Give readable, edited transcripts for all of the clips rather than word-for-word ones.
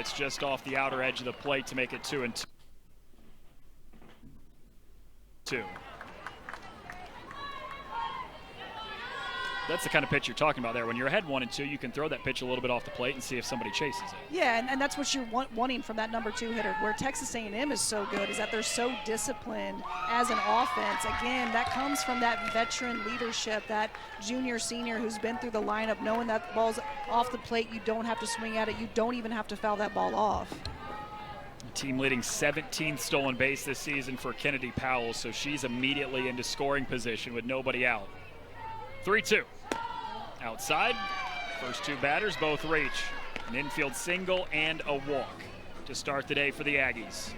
that's just off the outer edge of the plate to make it 2-2. That's the kind of pitch you're talking about there. When you're ahead 1-2, you can throw that pitch a little bit off the plate and see if somebody chases it. Yeah, and that's what you're wanting from that number 2 hitter. Where Texas A&M is so good is that they're so disciplined as an offense. Again, that comes from that veteran leadership, that junior, senior who's been through the lineup, knowing that the ball's off the plate, you don't have to swing at it, you don't even have to foul that ball off. Team leading 17th stolen base this season for Kennedy Powell, so she's immediately into scoring position with nobody out. 3-2. Outside, first 2 batters both reach. An infield single and a walk to start the day for the Aggies.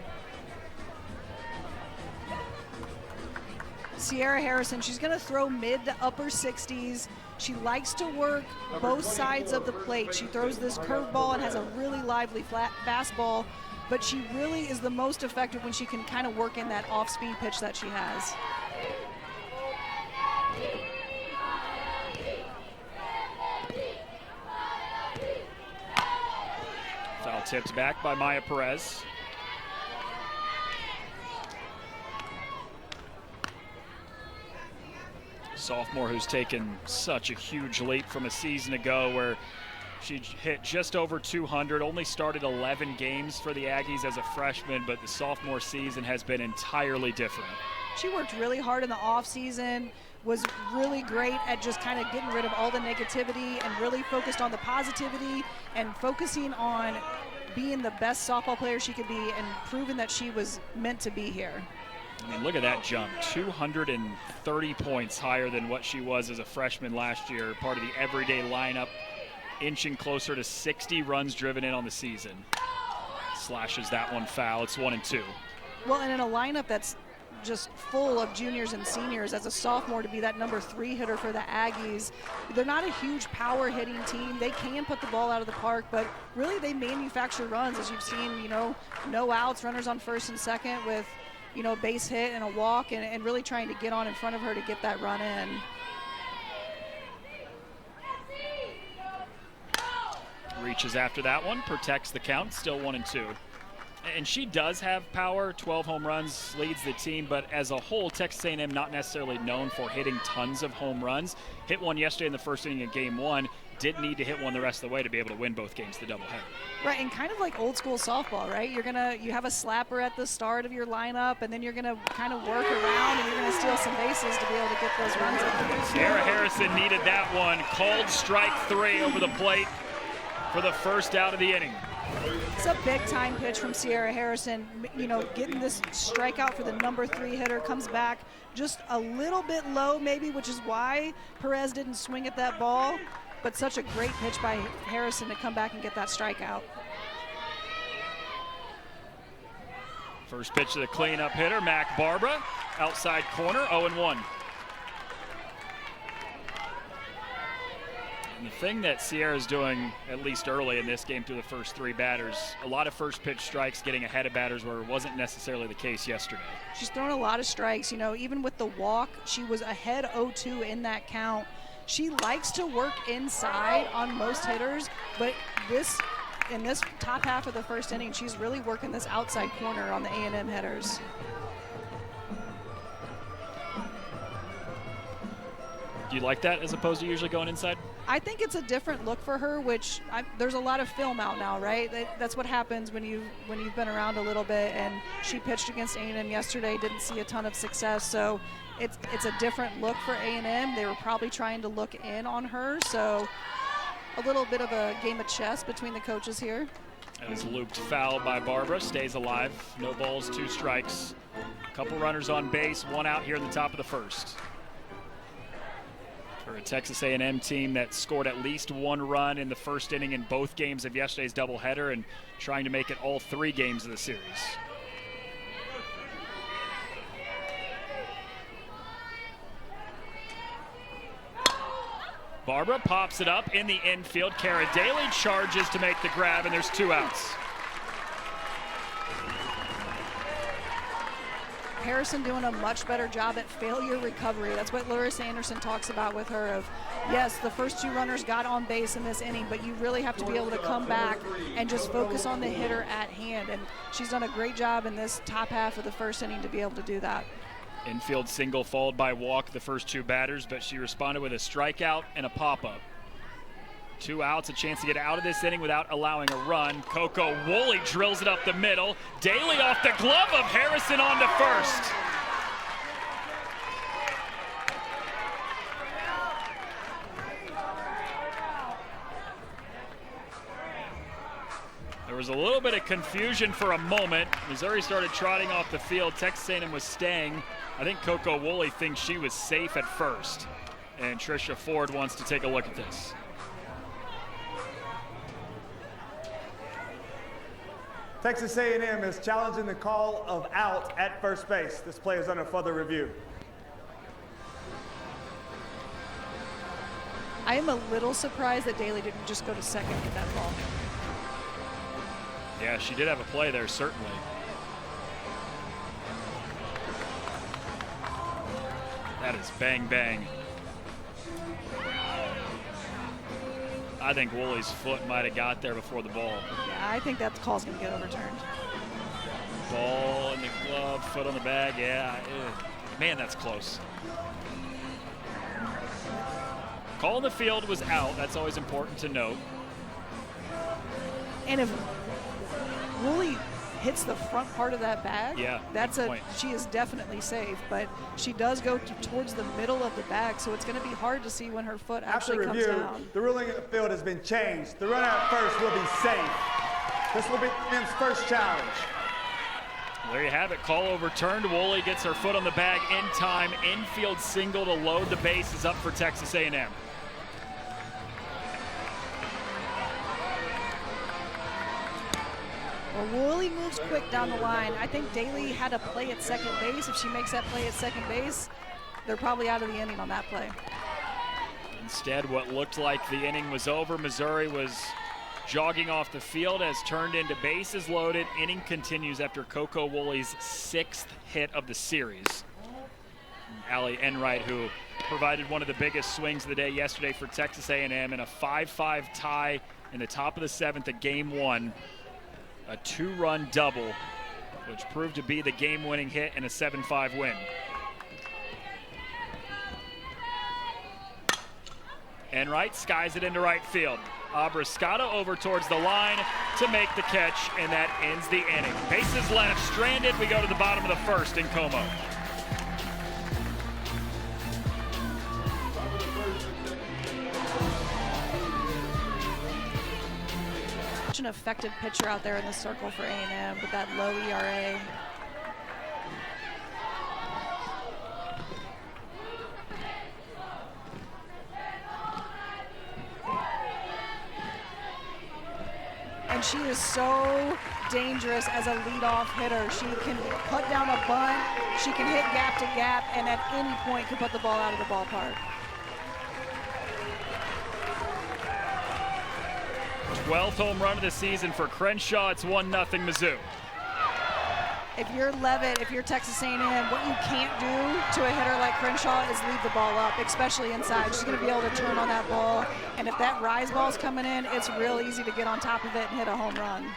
Sierra Harrison, she's going to throw mid to upper 60s. She likes to work both sides of the plate. She throws this curveball and has a really lively flat fastball, but she really is the most effective when she can kind of work in that off-speed pitch that she has. Foul tipped back by Maya Perez. Sophomore who's taken such a huge leap from a season ago where she hit just over 200, only started 11 games for the Aggies as a freshman, but the sophomore season has been entirely different. She worked really hard in the offseason, was really great at just kind of getting rid of all the negativity and really focused on the positivity and focusing on being the best softball player she could be and proving that she was meant to be here. I mean, look at that jump, 230 points higher than what she was as a freshman last year, part of the everyday lineup, inching closer to 60 runs driven in on the season. Slashes that one foul, it's 1-2. Well, and in a lineup that's just full of juniors and seniors, as a sophomore to be that number 3 hitter for the Aggies. They're not a huge power hitting team. They can put the ball out of the park, but really they manufacture runs, as you've seen, you know, no outs, runners on first and second with, you know, a base hit and a walk, and really trying to get on in front of her to get that run in. Reaches after that one, protects the count, still 1-2. And she does have power, 12 home runs, leads the team, but as a whole, Texas A&M not necessarily known for hitting tons of home runs. Hit one yesterday in the first inning of game 1, didn't need to hit one the rest of the way to be able to win both games, the doubleheader. Right, and kind of like old school softball, right? You have a slapper at the start of your lineup, and then you're gonna kind of work around, and you're gonna steal some bases to be able to get those runs in. Sierra Harrison needed that one. Called strike 3 over the plate for the first out of the inning. It's a big-time pitch from Sierra Harrison. You know, getting this strikeout for the number 3 hitter, comes back just a little bit low maybe, which is why Perez didn't swing at that ball, but such a great pitch by Harrison to come back and get that strikeout. First pitch to the cleanup hitter, Mac Barbara, outside corner, 0-1. And the thing that Sierra's doing, at least early in this game through the first 3 batters, a lot of first pitch strikes, getting ahead of batters where it wasn't necessarily the case yesterday. She's thrown a lot of strikes. You know, even with the walk, she was ahead 0-2 in that count. She likes to work inside on most hitters, but in this top half of the first inning, she's really working this outside corner on the A&M hitters. Do you like that as opposed to usually going inside? I think it's a different look for her, which there's a lot of film out now, right? That's what happens when you've been around a little bit, and she pitched against A&M yesterday, didn't see a ton of success, so it's a different look for A&M. They were probably trying to look in on her, so a little bit of a game of chess between the coaches here. That was looped foul by Barbara, stays alive. No balls, 2 strikes. A couple runners on base, 1 out here in the top of the first. For a Texas A&M team that scored at least 1 run in the first inning in both games of yesterday's doubleheader and trying to make it all 3 games of the series. Barbara pops it up in the infield. Cara Daly charges to make the grab, and there's 2 outs. Harrison doing a much better job at failure recovery. That's what Larissa Anderson talks about with her of, yes, the first 2 runners got on base in this inning, but you really have to be able to come back and just focus on the hitter at hand. And she's done a great job in this top half of the first inning to be able to do that. Infield single followed by walk the first 2 batters, but she responded with a strikeout and a pop-up. 2 outs, a chance to get out of this inning without allowing a run. Coco Woolley drills it up the middle. Daly off the glove of Harrison on to first. There was a little bit of confusion for a moment. Missouri started trotting off the field. Texas A&M was staying. I think Coco Woolley thinks she was safe at first. And Tricia Ford wants to take a look at this. Texas A&M is challenging the call of out at first base. This play is under further review. I am a little surprised that Daly didn't just go to second with that ball. Yeah, she did have a play there, certainly. That is bang, bang. I think Woolley's foot might have got there before the ball. Yeah, I think that call's going to get overturned. Ball in the glove, foot on the bag, yeah. Man, that's close. Call in the field was out. That's always important to note. And if Woolley hits the front part of that bag, yeah, that's she is definitely safe, but she does go towards the middle of the bag, so it's going to be hard to see when her foot actually comes down. The ruling of the field has been changed. The runner at first will be safe. This will be men's first challenge. There you have it. Call overturned. Woolley gets her foot on the bag in time. Infield single to load the bases up for Texas A&M. Well, Woolley moves quick down the line. I think Daly had a play at second base. If she makes that play at second base, they're probably out of the inning on that play. Instead, what looked like the inning was over. Missouri was jogging off the field as turned into bases loaded. Inning continues after Coco Woolley's 6th hit of the series. Allie Enright, who provided one of the biggest swings of the day yesterday for Texas A&M in a 5-5 tie in the top of the 7th at Game 1. A 2-run double, which proved to be the game-winning hit in a 7-5 win. Enright skies it into right field. Abrascato over towards the line to make the catch, and that ends the inning. Bases left, stranded. We go to the bottom of the first in Como. An effective pitcher out there in the circle for A&M with that low ERA. And she is so dangerous as a leadoff hitter. She can put down a bunt, she can hit gap to gap, and at any point can put the ball out of the ballpark. 12th home run of the season for Crenshaw. It's 1-0 Mizzou. If you're Levitt, if you're Texas A&M, what you can't do to a hitter like Crenshaw is leave the ball up, especially inside. She's going to be able to turn on that ball, and if that rise ball's coming in, it's real easy to get on top of it and hit a home run.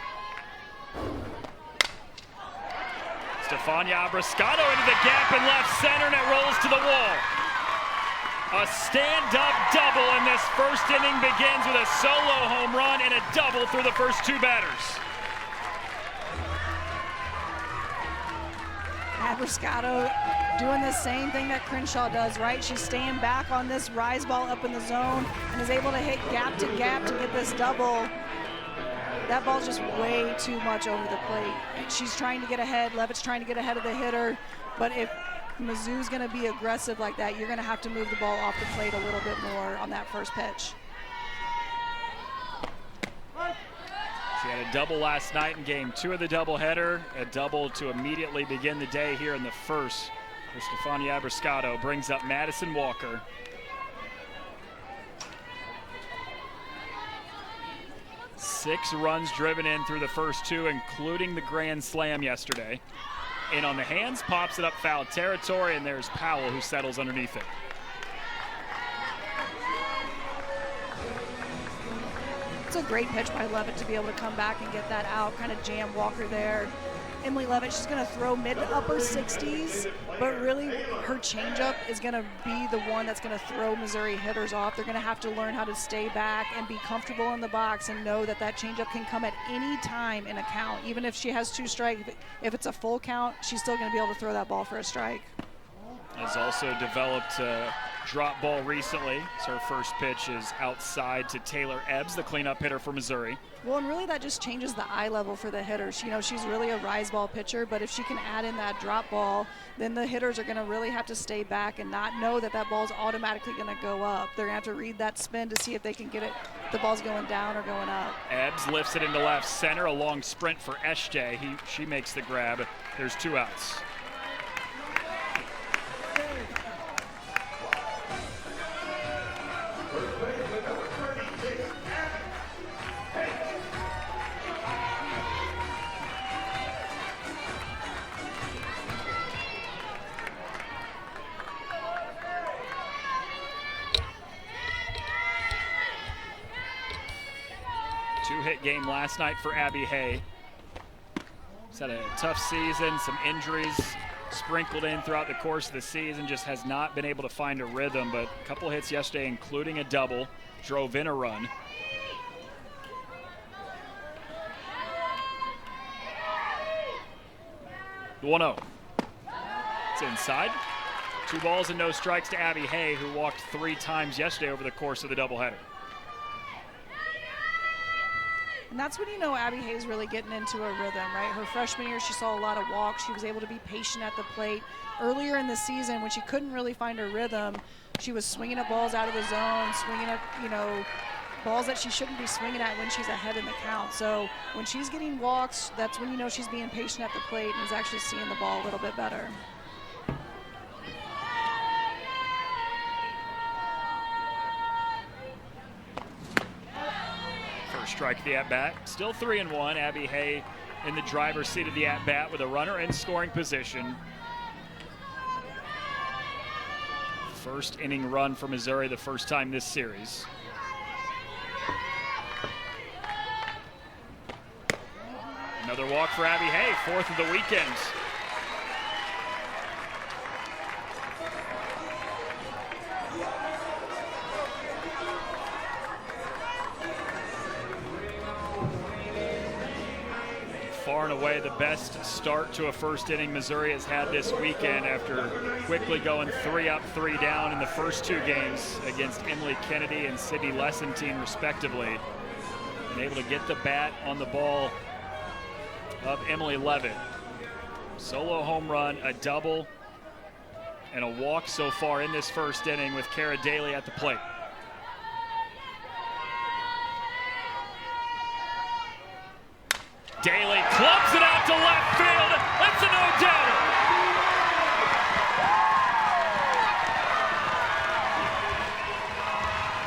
Stefania Abrascato into the gap in left center, and it rolls to the wall. A stand-up double, and this first inning begins with a solo home run and a double through the first 2 batters. Abrascato doing the same thing that Crenshaw does, right? She's staying back on this rise ball up in the zone and is able to hit gap to gap to get this double. That ball's just way too much over the plate. She's trying to get ahead. Levitt's trying to get ahead of the hitter, but if Mizzou's going to be aggressive like that, you're going to have to move the ball off the plate a little bit more on that first pitch. She had a double last night in Game 2 of the doubleheader, a double to immediately begin the day here in the first for Stefania Abrascato. Brings up Madison Walker. Six runs driven in through the first 2, including the grand slam yesterday. in on the hands, pops it up foul territory, and there's Powell who settles underneath it. It's a great pitch by Levitt to be able to come back and get that out, kind of jam Walker there. Emily Levitt, she's going to throw mid to upper 60s, but really her changeup is going to be the one that's going to throw Missouri hitters off. They're going to have to learn how to stay back and be comfortable in the box and know that that changeup can come at any time in a count. Even if she has 2 strikes, if it's a full count, she's still going to be able to throw that ball for a strike. Has also developed a drop ball recently. So her first pitch is outside to Taylor Ebbs, the cleanup hitter for Missouri. Well, and really that just changes the eye level for the hitters. You know, she's really a rise ball pitcher, but if she can add in that drop ball, then the hitters are going to really have to stay back and not know that that ball's automatically going to go up. They're going to have to read that spin to see if they can get it, the ball's going down or going up. Ebbs lifts it into left center, a long sprint for Eshte. She makes the grab. There's 2 outs. Two-hit game last night for Abby Hay. She's had a tough season, some injuries sprinkled in throughout the course of the season, just has not been able to find a rhythm, but a couple hits yesterday, including a double, drove in a run. The 1-0. It's inside. 2 balls and no strikes to Abby Hay, who walked 3 times yesterday over the course of the doubleheader. And that's when you know Abby Hay's really getting into a rhythm, right? Her freshman year, she saw a lot of walks. She was able to be patient at the plate. Earlier in the season, when she couldn't really find her rhythm, she was swinging at balls out of the zone, swinging at, you know, balls that she shouldn't be swinging at when she's ahead in the count. So when she's getting walks, that's when you know she's being patient at the plate and is actually seeing the ball a little bit better. Strike the at-bat. Still 3-1. Abby Hay in the driver's seat of the at-bat with a runner in scoring position. First inning run for Missouri, the first time this series. Another walk for Abby Hay, 4th of the weekend. Far and away the best start to a first inning Missouri has had this weekend after quickly going 3 up, 3 down in the first 2 games against Emily Kennedy and Sydney Lessentine respectively. And able to get the bat on the ball of Emily Levitt. Solo home run, a double, and a walk so far in this first inning with Cara Daly at the plate. Daly clubs it out to left field. That's a no-doubter.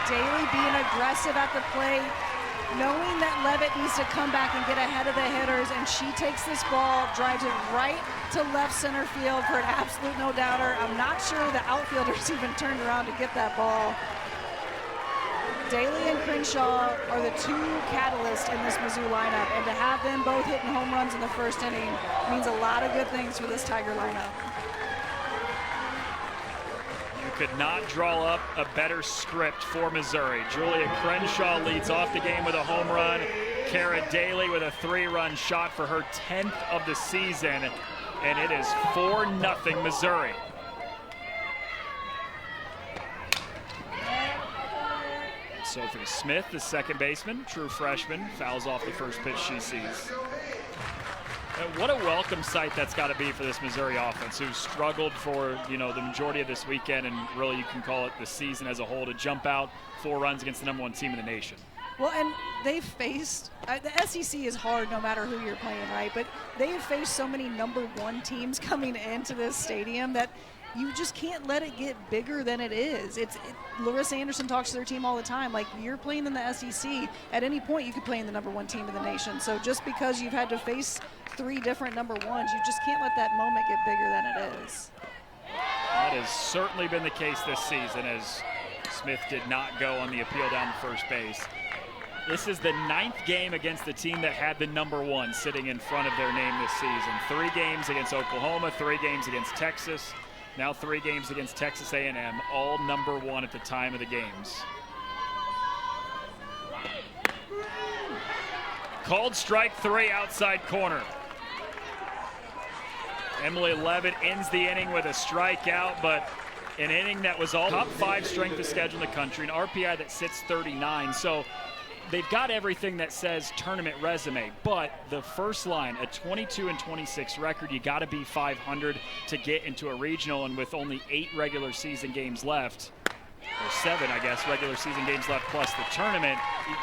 Daly being aggressive at the plate, knowing that Levitt needs to come back and get ahead of the hitters, and she takes this ball, drives it right to left center field for an absolute no-doubter. I'm not sure the outfielders even turned around to get that ball. Daly and Crenshaw are the 2 catalysts in this Mizzou lineup, and to have them both hitting home runs in the first inning means a lot of good things for this Tiger lineup. You could not draw up a better script for Missouri. Julia Crenshaw leads off the game with a home run. Cara Daly with a 3-run shot for her 10th of the season, and it is 4-0 Missouri. Sophie Smith, the second baseman, true freshman, fouls off the first pitch she sees. What a welcome sight that's got to be for this Missouri offense, who struggled for, you know, the majority of this weekend, and really you can call it the season as a whole, to jump out 4 runs against the #1 team in the nation. Well, and they've faced, the SEC is hard no matter who you're playing, right? But they have faced so many #1 teams coming into this stadium that you just can't let it get bigger than it is. Larissa Anderson talks to their team all the time, like, you're playing in the SEC. At any point, you could play in the #1 team in the nation. So just because you've had to face 3 different number ones. You just can't let that moment get bigger than it is. That has certainly been the case this season, as Smith did not go on the appeal down to first base. This is the 9th game against the team that had the number 1 sitting in front of their name this season. 3 games against Oklahoma, 3 games against Texas, now 3 games against Texas A&M, all number 1 at the time of the games. Called strike 3 outside corner. Emily Levitt ends the inning with a strikeout, but an inning that was all top 5 strength of schedule in the country, an RPI that sits 39. So they've got everything that says tournament resume, but the first line, a 22-26 record, you got to be 500 to get into a regional, and with only 8 regular season games left, or 7, I guess, regular season games left plus the tournament,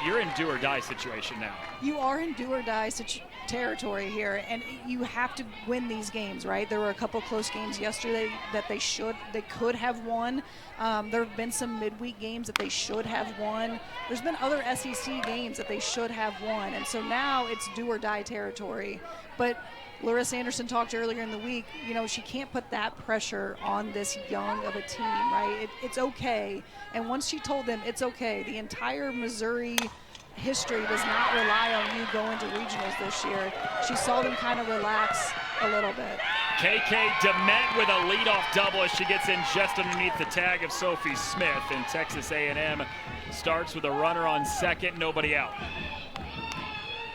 you're in do or die situation now. You are in do or die territory here, and you have to win these games, right? There were a couple close games yesterday that they could have won. There have been some midweek games that they should have won. There's been other SEC games that they should have won, and so now it's do or die territory. But Larissa Anderson talked earlier in the week, you know, she can't put that pressure on this young of a team, right? It's okay. And once she told them it's okay, the entire Missouri history does not rely on you going to regionals this year. She saw them kind of relax a little bit. KK Dement with a leadoff double as she gets in just underneath the tag of Sophie Smith, and Texas A&M starts with a runner on second, nobody out.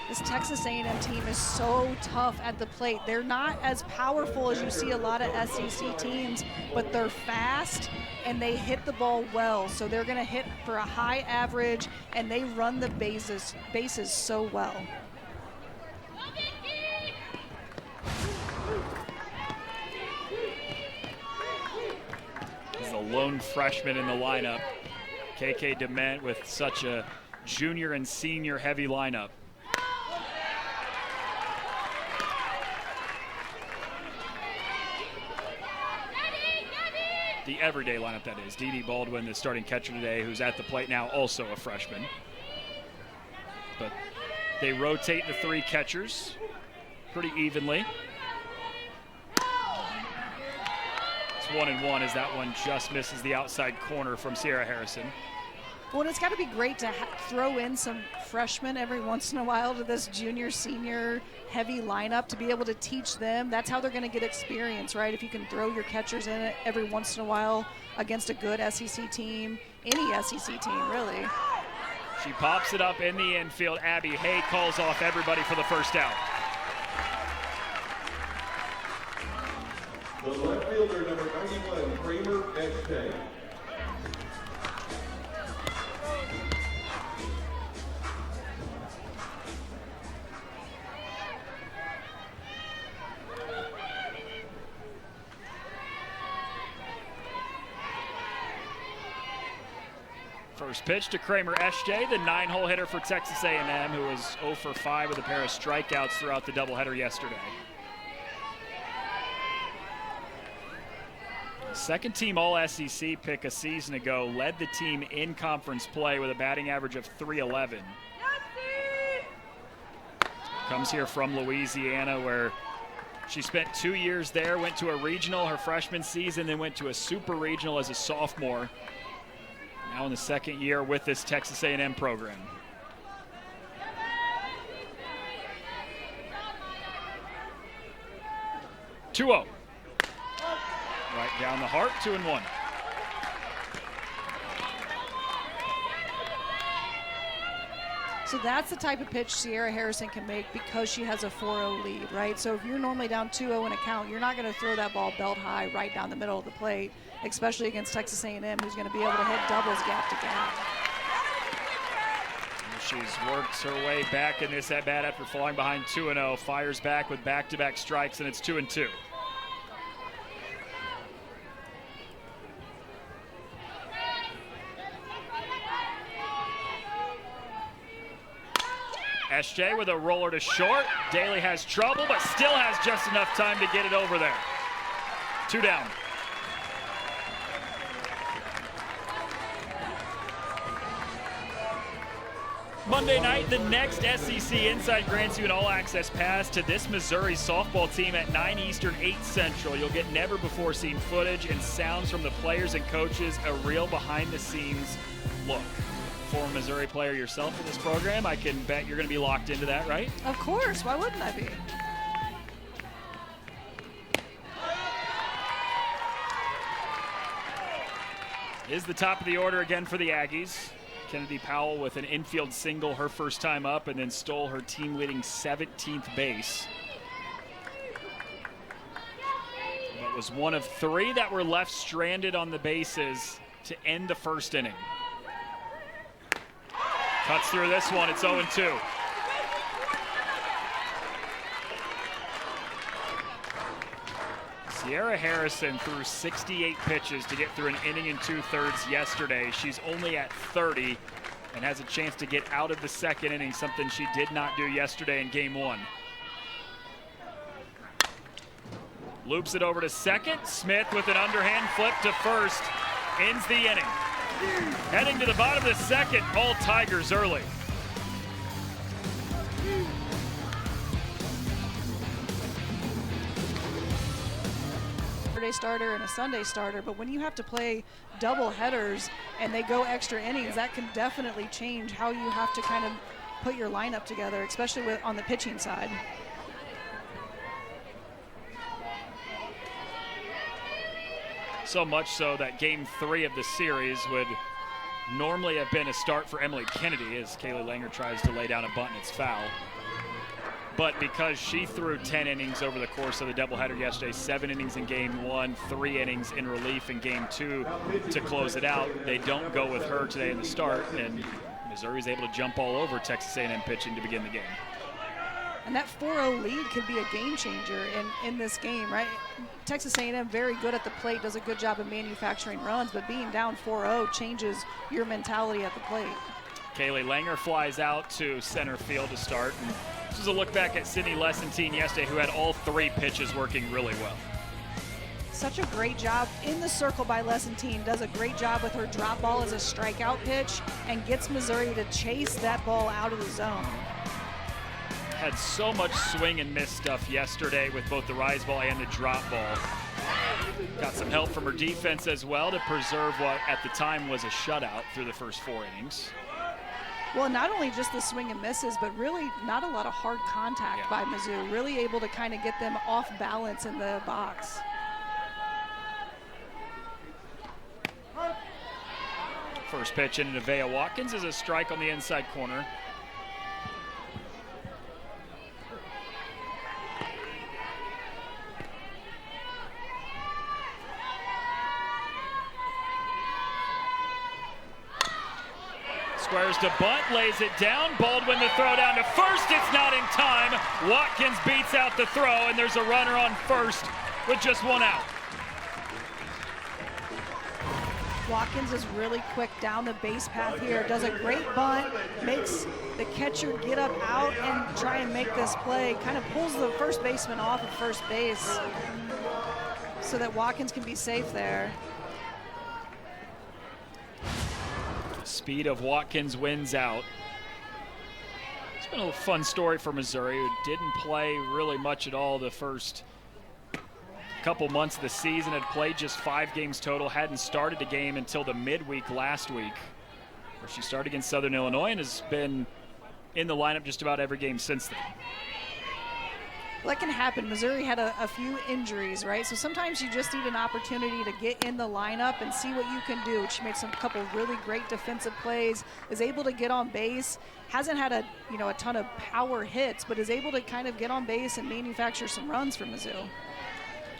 This Texas A&M team is so tough at the plate. They're not as powerful as you see a lot of SEC teams, but they're fast and they hit the ball well. So they're going to hit for a high average, and they run the bases so well. He's the lone freshman in the lineup. KK Dement with such a junior and senior heavy lineup. The everyday lineup, that is. Dee Baldwin, the starting catcher today, who's at the plate now, also a freshman. But they rotate the 3 catchers pretty evenly. It's 1-1 as that one just misses the outside corner from Sierra Harrison. Well, it's got to be great to throw in some freshmen every once in a while to this junior, senior heavy lineup to be able to teach them. That's how they're going to get experience, right? If you can throw your catchers in it every once in a while against a good SEC team, any SEC team, really. She pops it up in the infield. Abby Hay calls off everybody for the first out. The left fielder, number 91, Kramer Echte. First pitch to Kramer Echte, the 9-hole hitter for Texas A&M, who was 0 for 5 with a pair of strikeouts throughout the doubleheader yesterday. Second team All-SEC pick a season ago, led the team in conference play with a batting average of .311. Comes here from Louisiana, where she spent 2 years there, went to a regional her freshman season, then went to a super regional as a sophomore. Now in the second year with this Texas A&M program. (2-0). Right down the heart, 2-1. So that's the type of pitch Sierra Harrison can make because she has a 4-0 lead, right? So if you're normally down 2-0 in a count, you're not going to throw that ball belt high right down the middle of the plate, especially against Texas A&M, who's going to be able to hit doubles gap to gap. She's worked her way back in this at-bat after falling behind 2-0, fires back with back-to-back strikes, and it's 2-2. Echte with a roller to short. Daly has trouble, but still has just enough time to get it over there. 2 down. Monday night, the next SEC Inside grants you an all-access pass to this Missouri softball team at 9 Eastern, 8 Central. You'll get never-before-seen footage and sounds from the players and coaches, a real behind-the-scenes look. Former Missouri player yourself in this program, I can bet you're going to be locked into that, right? Of course. Why wouldn't I be? Is the top of the order again for the Aggies. Kennedy Powell with an infield single her first time up and then stole her team-leading 17th base. But was one of 3 that were left stranded on the bases to end the first inning. Cuts through this one, it's 0-2. Sierra Harrison threw 68 pitches to get through an inning and 2/3 yesterday. She's only at 30 and has a chance to get out of the second inning, something she did not do yesterday in game 1. Loops it over to second. Smith with an underhand flip to first. Ends the inning. Heading to the bottom of the second, all Tigers early. Starter and a Sunday starter, but when you have to play double headers and they go extra innings, that can definitely change how you have to kind of put your lineup together, especially on the pitching side. So much so that game 3 of the series would normally have been a start for Emily Kennedy as Kaylee Langer tries to lay down a bunt and it's foul. But because she threw 10 innings over the course of the doubleheader yesterday, 7 innings in game 1, 3 innings in relief in game 2 to close it out, they don't go with her today in the start, and Missouri's able to jump all over Texas A&M pitching to begin the game. And that 4-0 lead could be a game changer in this game, right? Texas A&M very good at the plate, does a good job of manufacturing runs, but being down 4-0 changes your mentality at the plate. Kaylee Langer flies out to center field to start. And this is a look back at Sydney Lessentine yesterday, who had all 3 pitches working really well. Such a great job in the circle by Lessentine, does a great job with her drop ball as a strikeout pitch and gets Missouri to chase that ball out of the zone. Had so much swing and miss stuff yesterday with both the rise ball and the drop ball. Got some help from her defense as well to preserve what at the time was a shutout through the first 4 innings. Well, not only just the swing and misses, but really not a lot of hard contact by Mizzou. Really able to kind of get them off balance in the box. First pitch into Nevaeh Watkins is a strike on the inside corner. Squares to bunt, lays it down. Baldwin the throw down to first. It's not in time. Watkins beats out the throw, and there's a runner on first with just 1 out. Watkins is really quick down the base path here. Does a great bunt, makes the catcher get up out and try and make this play. Kind of pulls the first baseman off of first base so that Watkins can be safe there. Speed of Watkins wins out. It's been a fun story for Missouri, who didn't play really much at all the first couple months of the season, had played just 5 games total, hadn't started a game until the midweek last week, where she started against Southern Illinois and has been in the lineup just about every game since then. That can happen. Missouri had a few injuries, right? So sometimes you just need an opportunity to get in the lineup and see what you can do. She made a couple really great defensive plays, is able to get on base, hasn't had a ton of power hits, but is able to kind of get on base and manufacture some runs for Mizzou.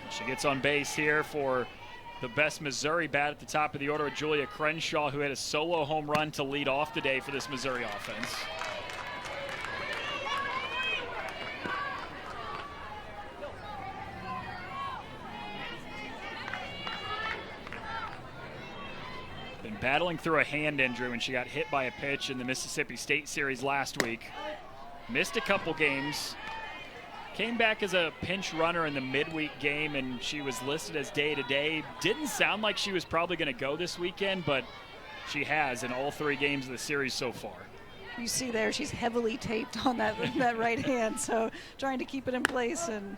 She gets on base here for the best Missouri bat at the top of the order with Julia Crenshaw, who had a solo home run to lead off the day for this Missouri offense. Been battling through a hand injury when she got hit by a pitch in the Mississippi State Series last week. Missed a couple games. Came back as a pinch runner in the midweek game, and she was listed as day-to-day. Didn't sound like she was probably going to go this weekend, but she has in all 3 games of the series so far. You see there, she's heavily taped on that right hand, so trying to keep it in place. And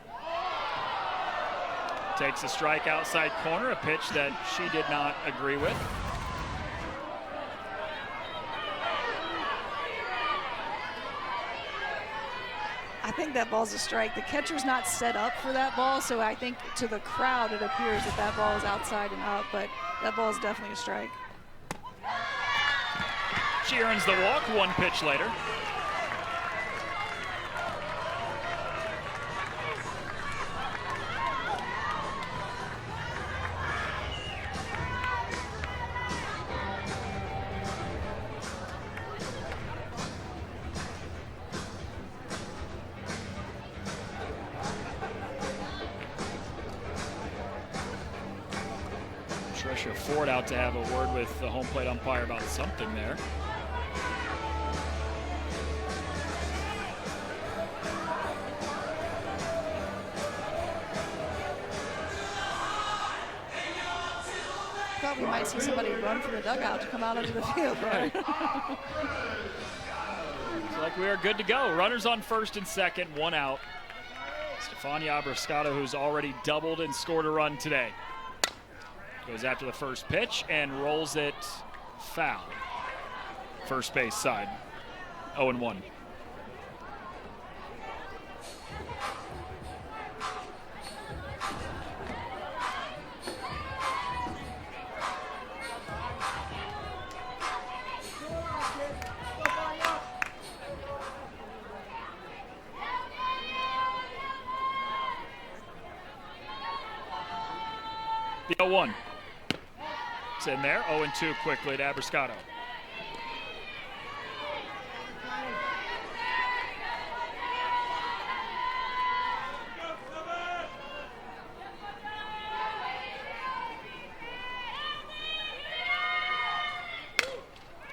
takes a strike outside corner, a pitch that she did not agree with. I think that ball's a strike. The catcher's not set up for that ball, so I think to the crowd it appears that that ball is outside and up, but that ball is definitely a strike. She earns the walk 1 pitch later. Trisha Ford out to have a word with the home plate umpire about something there. Thought we might see somebody run from the dugout to come out onto the field. Right. Looks like we are good to go. Runners on first and second, 1 out. Stefania Abriscato, who's already doubled and scored a run today, goes after the first pitch and rolls it foul. First base side, 0-1. The 0-1. It's in there. 0-2 quickly to Abriscato.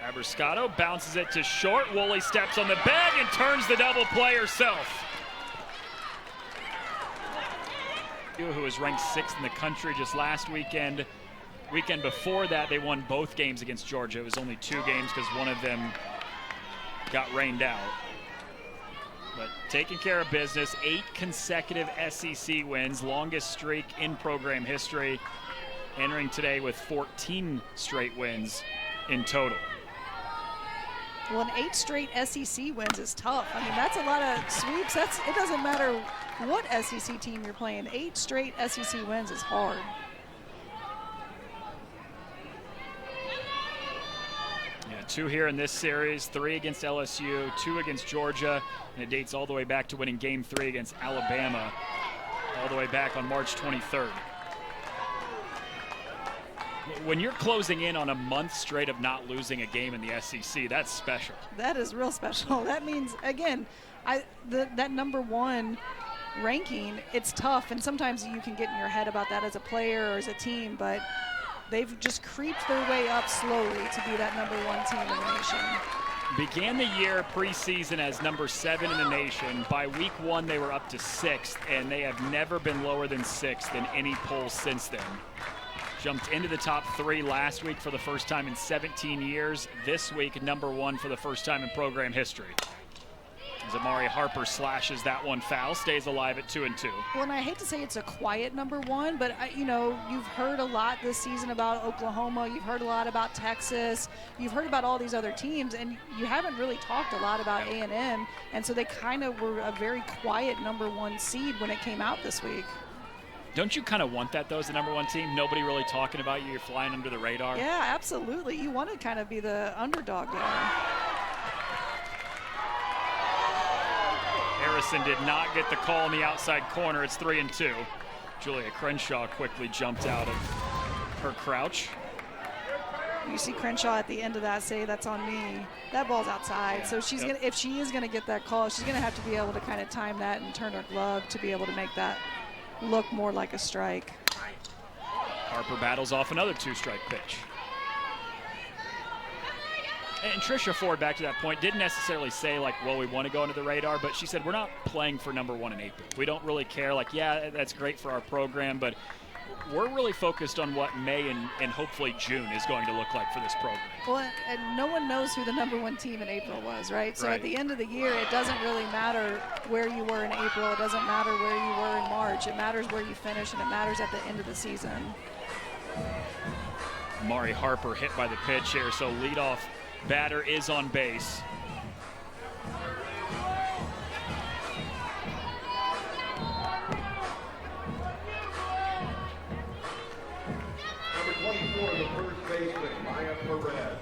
Abriscato bounces it to short. Woolley steps on the bag and turns the double play herself. Who was ranked 6th in the country just last weekend. Weekend before that, they won both games against Georgia. It was only 2 games because one of them got rained out. But taking care of business, 8 consecutive SEC wins, longest streak in program history, entering today with 14 straight wins in total. Well, an 8 straight SEC wins is tough. I mean, that's a lot of sweeps. It doesn't matter what SEC team you're playing. 8 straight SEC wins is hard. Yeah, 2 here in this series, 3 against LSU, 2 against Georgia, and it dates all the way back to winning Game 3 against Alabama, all the way back on March 23rd. When you're closing in on a month straight of not losing a game in the SEC, that's special. That is real special. That means, again, that #1 ranking, it's tough, and sometimes you can get in your head about that as a player or as a team, but they've just creeped their way up slowly to be that #1 team in the nation. Began the year preseason as #7 in the nation. By week 1, they were up to 6th, and they have never been lower than 6th in any poll since then. Jumped into the top 3 last week for the first time in 17 years. This week, #1 for the first time in program history. As Amari Harper slashes that one foul, stays alive at 2-2. Well, and I hate to say it's a quiet #1, but you've heard a lot this season about Oklahoma. You've heard a lot about Texas. You've heard about all these other teams, and you haven't really talked a lot about A&M. And so they kind of were a very quiet #1 seed when it came out this week. Don't you kind of want that, though, as the #1 team? Nobody really talking about you. You're flying under the radar. Yeah, absolutely. You want to kind of be the underdog there. Harrison did not get the call in the outside corner. It's 3-2. Julia Crenshaw quickly jumped out of her crouch. You see Crenshaw at the end of that say, "That's on me." That ball's outside. Yeah. So she's gonna, if she is going to get that call, she's going to have to be able to kind of time that and turn her glove to be able to make that look more like a strike. Harper battles off another 2-strike pitch. And Trisha Ford, back to that point, didn't necessarily say, like, well, we want to go under the radar, but she said, we're not playing for #1 in April. We don't really care. Like, yeah, that's great for our program, but we're really focused on what May and hopefully June is going to look like for this program. Well, and no one knows who the #1 team in April was, right? So Right. at the end of the year, it doesn't really matter where you were in April. It doesn't matter where you were in March. It matters where you finish, and it matters at the end of the season. Mari Harper hit by the pitch here, so leadoff batter is on base. Number 24, the first baseman, Maya Perez.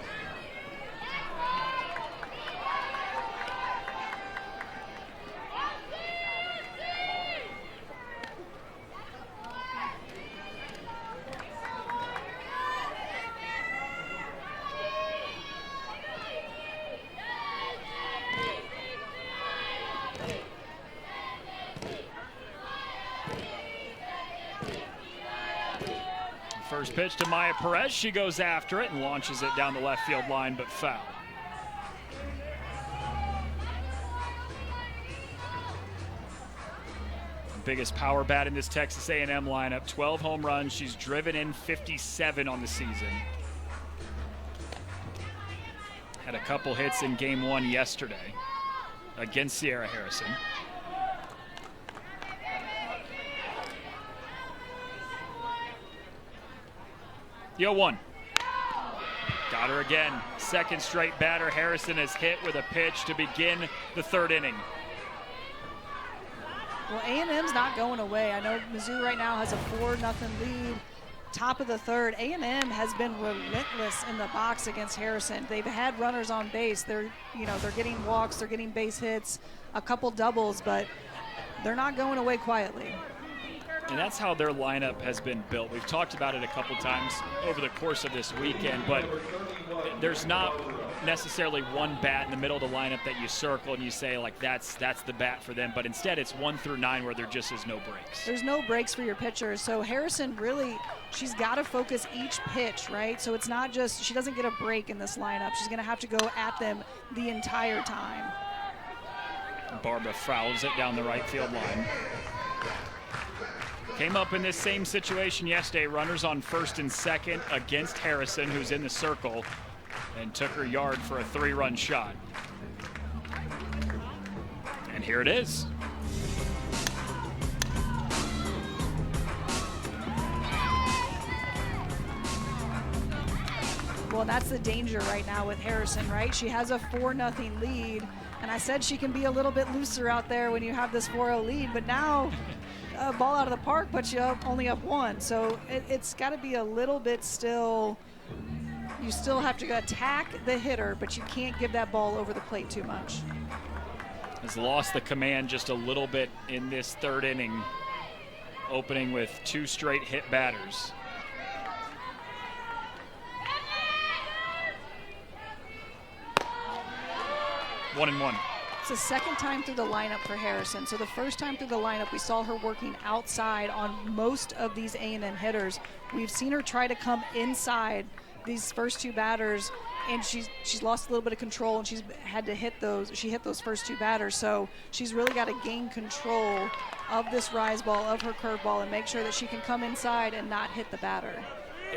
First pitch to Maya Perez. She goes after it and launches it down the left field line, but foul. Biggest power bat in this Texas A&M lineup. 12 home runs. She's driven in 57 on the season. Had a couple hits in game 1 yesterday against Sierra Harrison. Yo, 1. Got her again. Second straight batter Harrison has hit with a pitch to begin the 3rd inning. Well, A&M's not going away. I know Mizzou right now has a 4-0 lead. Top of the 3rd. A&M has been relentless in the box against Harrison. They've had runners on base. They're getting walks, they're getting base hits, a couple doubles, but they're not going away quietly. And that's how their lineup has been built. We've talked about it a couple times over the course of this weekend, but there's not necessarily one bat in the middle of the lineup that you circle and you say, like, that's the bat for them. But instead, it's 1 through 9 where there just is no breaks. There's no breaks for your pitchers. So Harrison really, she's got to focus each pitch, right? So it's not just, she doesn't get a break in this lineup. She's going to have to go at them the entire time. Barbara fouls it down the right field line. Came up in this same situation yesterday. Runners on 1st and 2nd against Harrison, who's in the circle, and took her yard for a 3-run shot. And here it is. Well, that's the danger right now with Harrison, right? She has a 4-0 lead, and I said she can be a little bit looser out there when you have this 4-0 lead, but now ball out of the park, but you only up 1. So it's got to be a little bit still. You still have to attack the hitter, but you can't give that ball over the plate too much. Has lost the command just a little bit in this 3rd inning, opening with 2 straight hit batters. One and one. It's the 2nd time through the lineup for Harrison. So the first time through the lineup, we saw her working outside on most of these A&M hitters. We've seen her try to come inside these first 2 batters, and she's lost a little bit of control, and she's had to hit those. She hit those first 2 batters, so she's really got to gain control of this rise ball, of her curveball, and make sure that she can come inside and not hit the batter.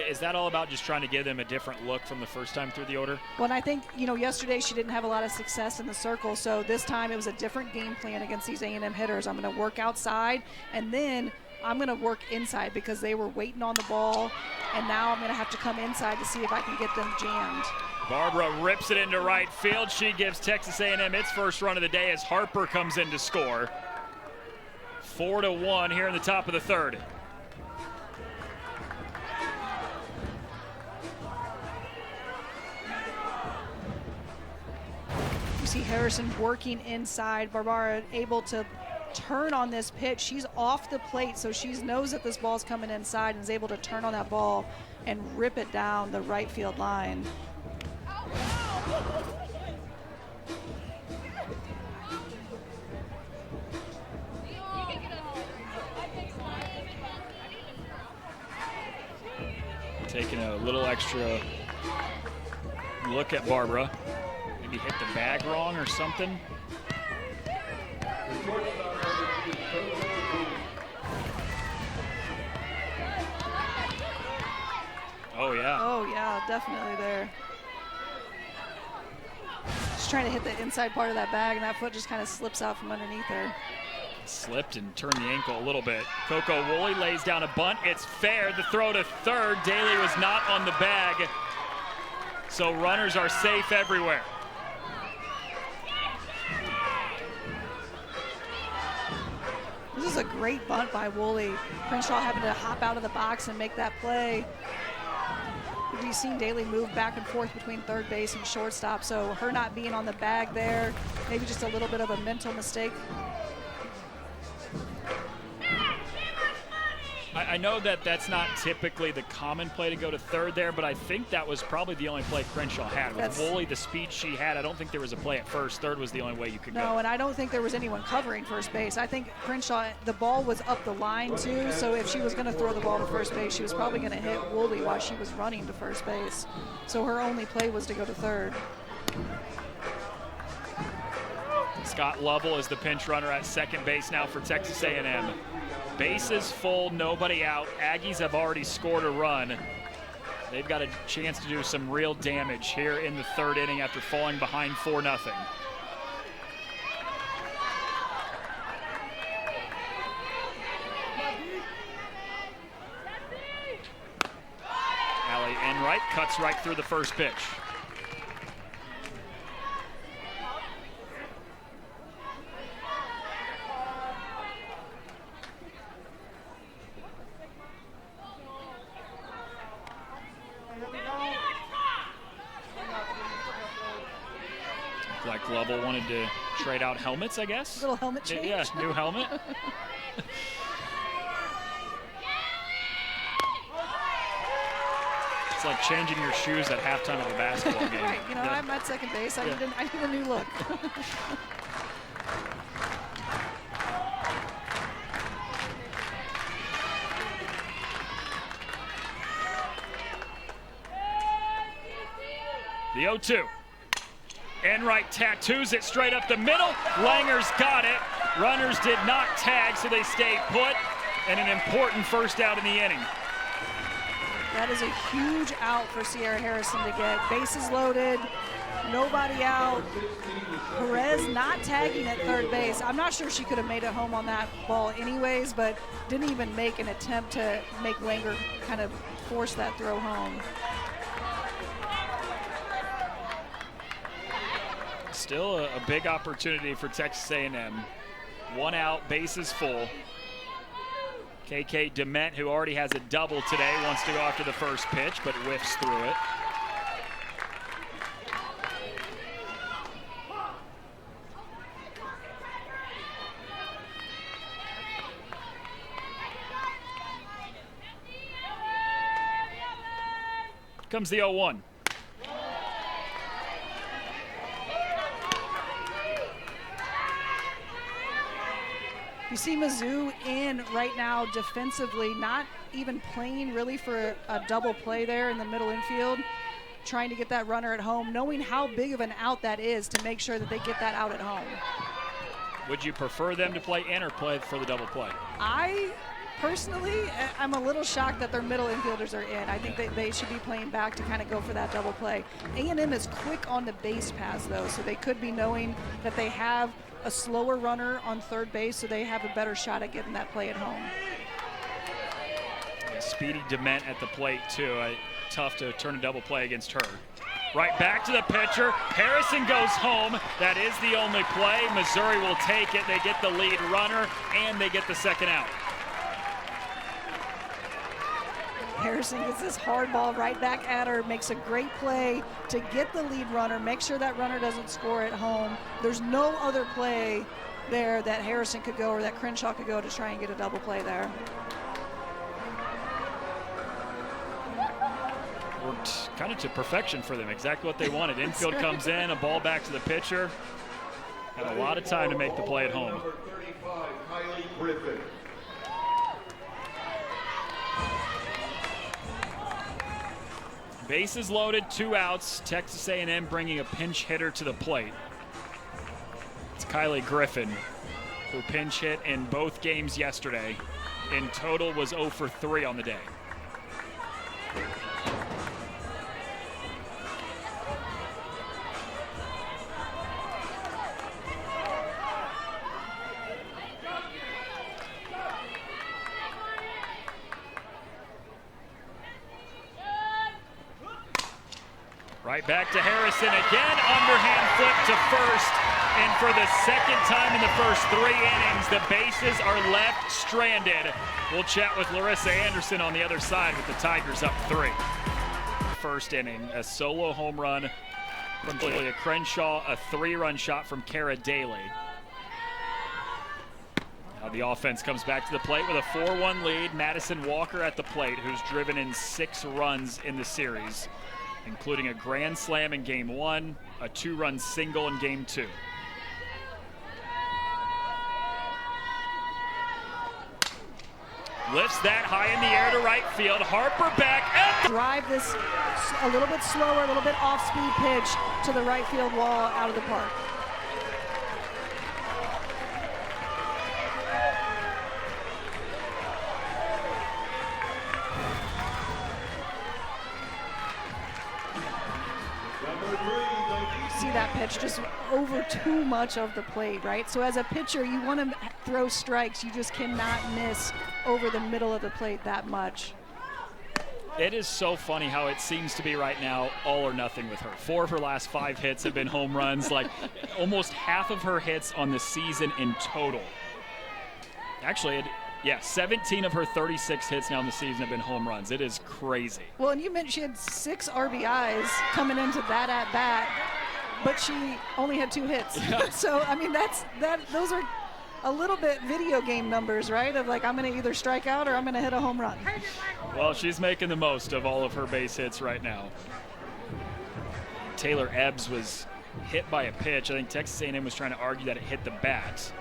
Is that all about just trying to give them a different look from the first time through the order? Well, and I think, yesterday she didn't have a lot of success in the circle, so this time it was a different game plan against these A&M hitters. I'm going to work outside, and then I'm going to work inside because they were waiting on the ball, and now I'm going to have to come inside to see if I can get them jammed. Barbara rips it into right field. She gives Texas A&M its first run of the day as Harper comes in to score. 4-1 here in the top of the 3rd. You see Harrison working inside. Barbara able to turn on this pitch. She's off the plate, so she knows that this ball's coming inside and is able to turn on that ball and rip it down the right field line. Taking a little extra look at Barbara. Maybe hit the bag wrong or something. yeah. Oh, yeah, definitely there. Just trying to hit the inside part of that bag, and that foot just kind of slips out from underneath there. Slipped and turned the ankle a little bit. Coco Woolley lays down a bunt. It's fair. The throw to third. Daly was not on the bag. So runners are safe everywhere. This is a great bunt by Woolley. Crenshaw having to hop out of the box and make that play. We've seen Daly move back and forth between third base and shortstop, so her not being on the bag there, maybe just a little bit of a mental mistake. I know that that's not typically the common play to go to third there, but I think that was probably the only play Crenshaw had. With Woolley, the speed she had, I don't think there was a play at first. Third was the only way you could go. No, and I don't think there was anyone covering first base. I think Crenshaw, the ball was up the line too, so if she was going to throw the ball to first base, she was probably going to hit Woolley while she was running to first base. So her only play was to go to third. Scott Lovell is the pinch runner at second base now for Texas A&M. Bases full, nobody out. Aggies have already scored a run. They've got a chance to do some real damage here in the third inning after falling behind 4-0. Allie Enright cuts right through the first pitch. Like Lovell wanted to trade out helmets, I guess. Little helmet change. Yeah, new helmet. It's like changing your shoes at halftime of a basketball game. Right, you know, I'm at second base. I need a new look. The 0-2. Enright tattoos it straight up the middle. Langer's got it. Runners did not tag, so they stayed put. And an important first out in the inning. That is a huge out for Sierra Harrison to get. Bases loaded, nobody out. Perez not tagging at third base. I'm not sure she could have made it home on that ball anyways, but didn't even make an attempt to make Langer kind of force that throw home. Still a big opportunity for Texas A&M. One out, bases full. KK Dement, who already has a double today, wants to go after the first pitch, but whiffs through it. Comes the 0-1. You see Mizzou in right now defensively, not even playing really for a double play there in the middle infield, trying to get that runner at home, knowing how big of an out that is to make sure that they get that out at home. Would you prefer them to play in or play for the double play? I personally, I'm a little shocked that their middle infielders are in. I think that they should be playing back to kind of go for that double play. A&M is quick on the base paths though, so they could be knowing that they have a slower runner on third base, so they have a better shot at getting that play at home. Yeah, Speedy Dement at the plate too. Tough to turn a double play against her. Right back to the pitcher. Harrison goes home. That is the only play. Missouri will take it. They get the lead runner and they get the second out. Harrison gets this hard ball right back at her, makes a great play to get the lead runner, make sure that runner doesn't score at home. There's no other play there that Harrison could go or that Crenshaw could go to try and get a double play there. Worked kind of to perfection for them, exactly what they wanted. Infield comes in, a ball back to the pitcher. Had a lot of time to make the play at home. Number 35, Kylie Griffin. Bases loaded, 2 outs. Texas A&M bringing a pinch hitter to the plate. It's Kylie Griffin, who pinch hit in both games yesterday. In total was 0 for 3 on the day. Right back to Harrison again, underhand flip to first, and for the second time in the first 3 innings, the bases are left stranded. We'll chat with Larissa Anderson on the other side with the Tigers up 3. First inning, a solo home run from Julia Crenshaw, a 3-run shot from Kara Daly. Now the offense comes back to the plate with a 4-1 lead. Madison Walker at the plate, who's driven in 6 runs in the series, including a grand slam in game 1, a 2-run single in game 2. Lifts that high in the air to right field. Harper back and Drive this a little bit slower, a little bit off-speed pitch to the right field wall out of the park. See that pitch just over too much of the plate, right? So as a pitcher, you want to throw strikes. You just cannot miss over the middle of the plate that much. It is so funny how it seems to be right now all or nothing with her. 4 of her last 5 hits have been home runs, like almost half of her hits on the season in total. Actually, 17 of her 36 hits now in the season have been home runs. It is crazy. Well, and you mentioned she had 6 RBIs coming into that at-bat, but she only had 2 hits. Yeah. So, I mean, those are a little bit video game numbers, right? Of like, I'm going to either strike out or I'm going to hit a home run. Well, she's making the most of all of her base hits right now. Taylor Ebbs was hit by a pitch. I think Texas A&M was trying to argue that it hit the bat.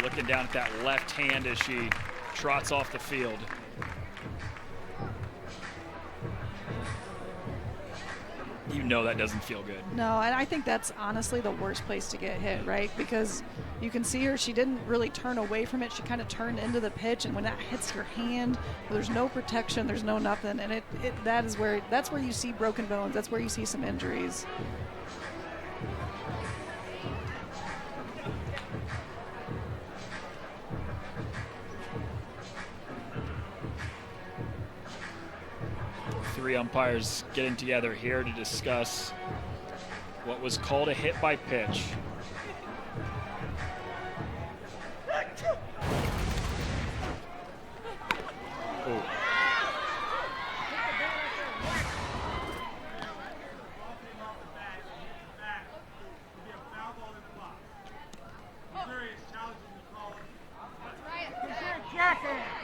Looking down at that left hand as she trots off the field. You know that doesn't feel good. No, and I think that's honestly the worst place to get hit, right? Because you can see her, she didn't really turn away from it. She kind of turned into the pitch, and when that hits your hand, there's no protection, there's no nothing, and that's where you see broken bones. That's where you see some injuries. Three umpires getting together here to discuss what was called a hit by pitch. Ooh.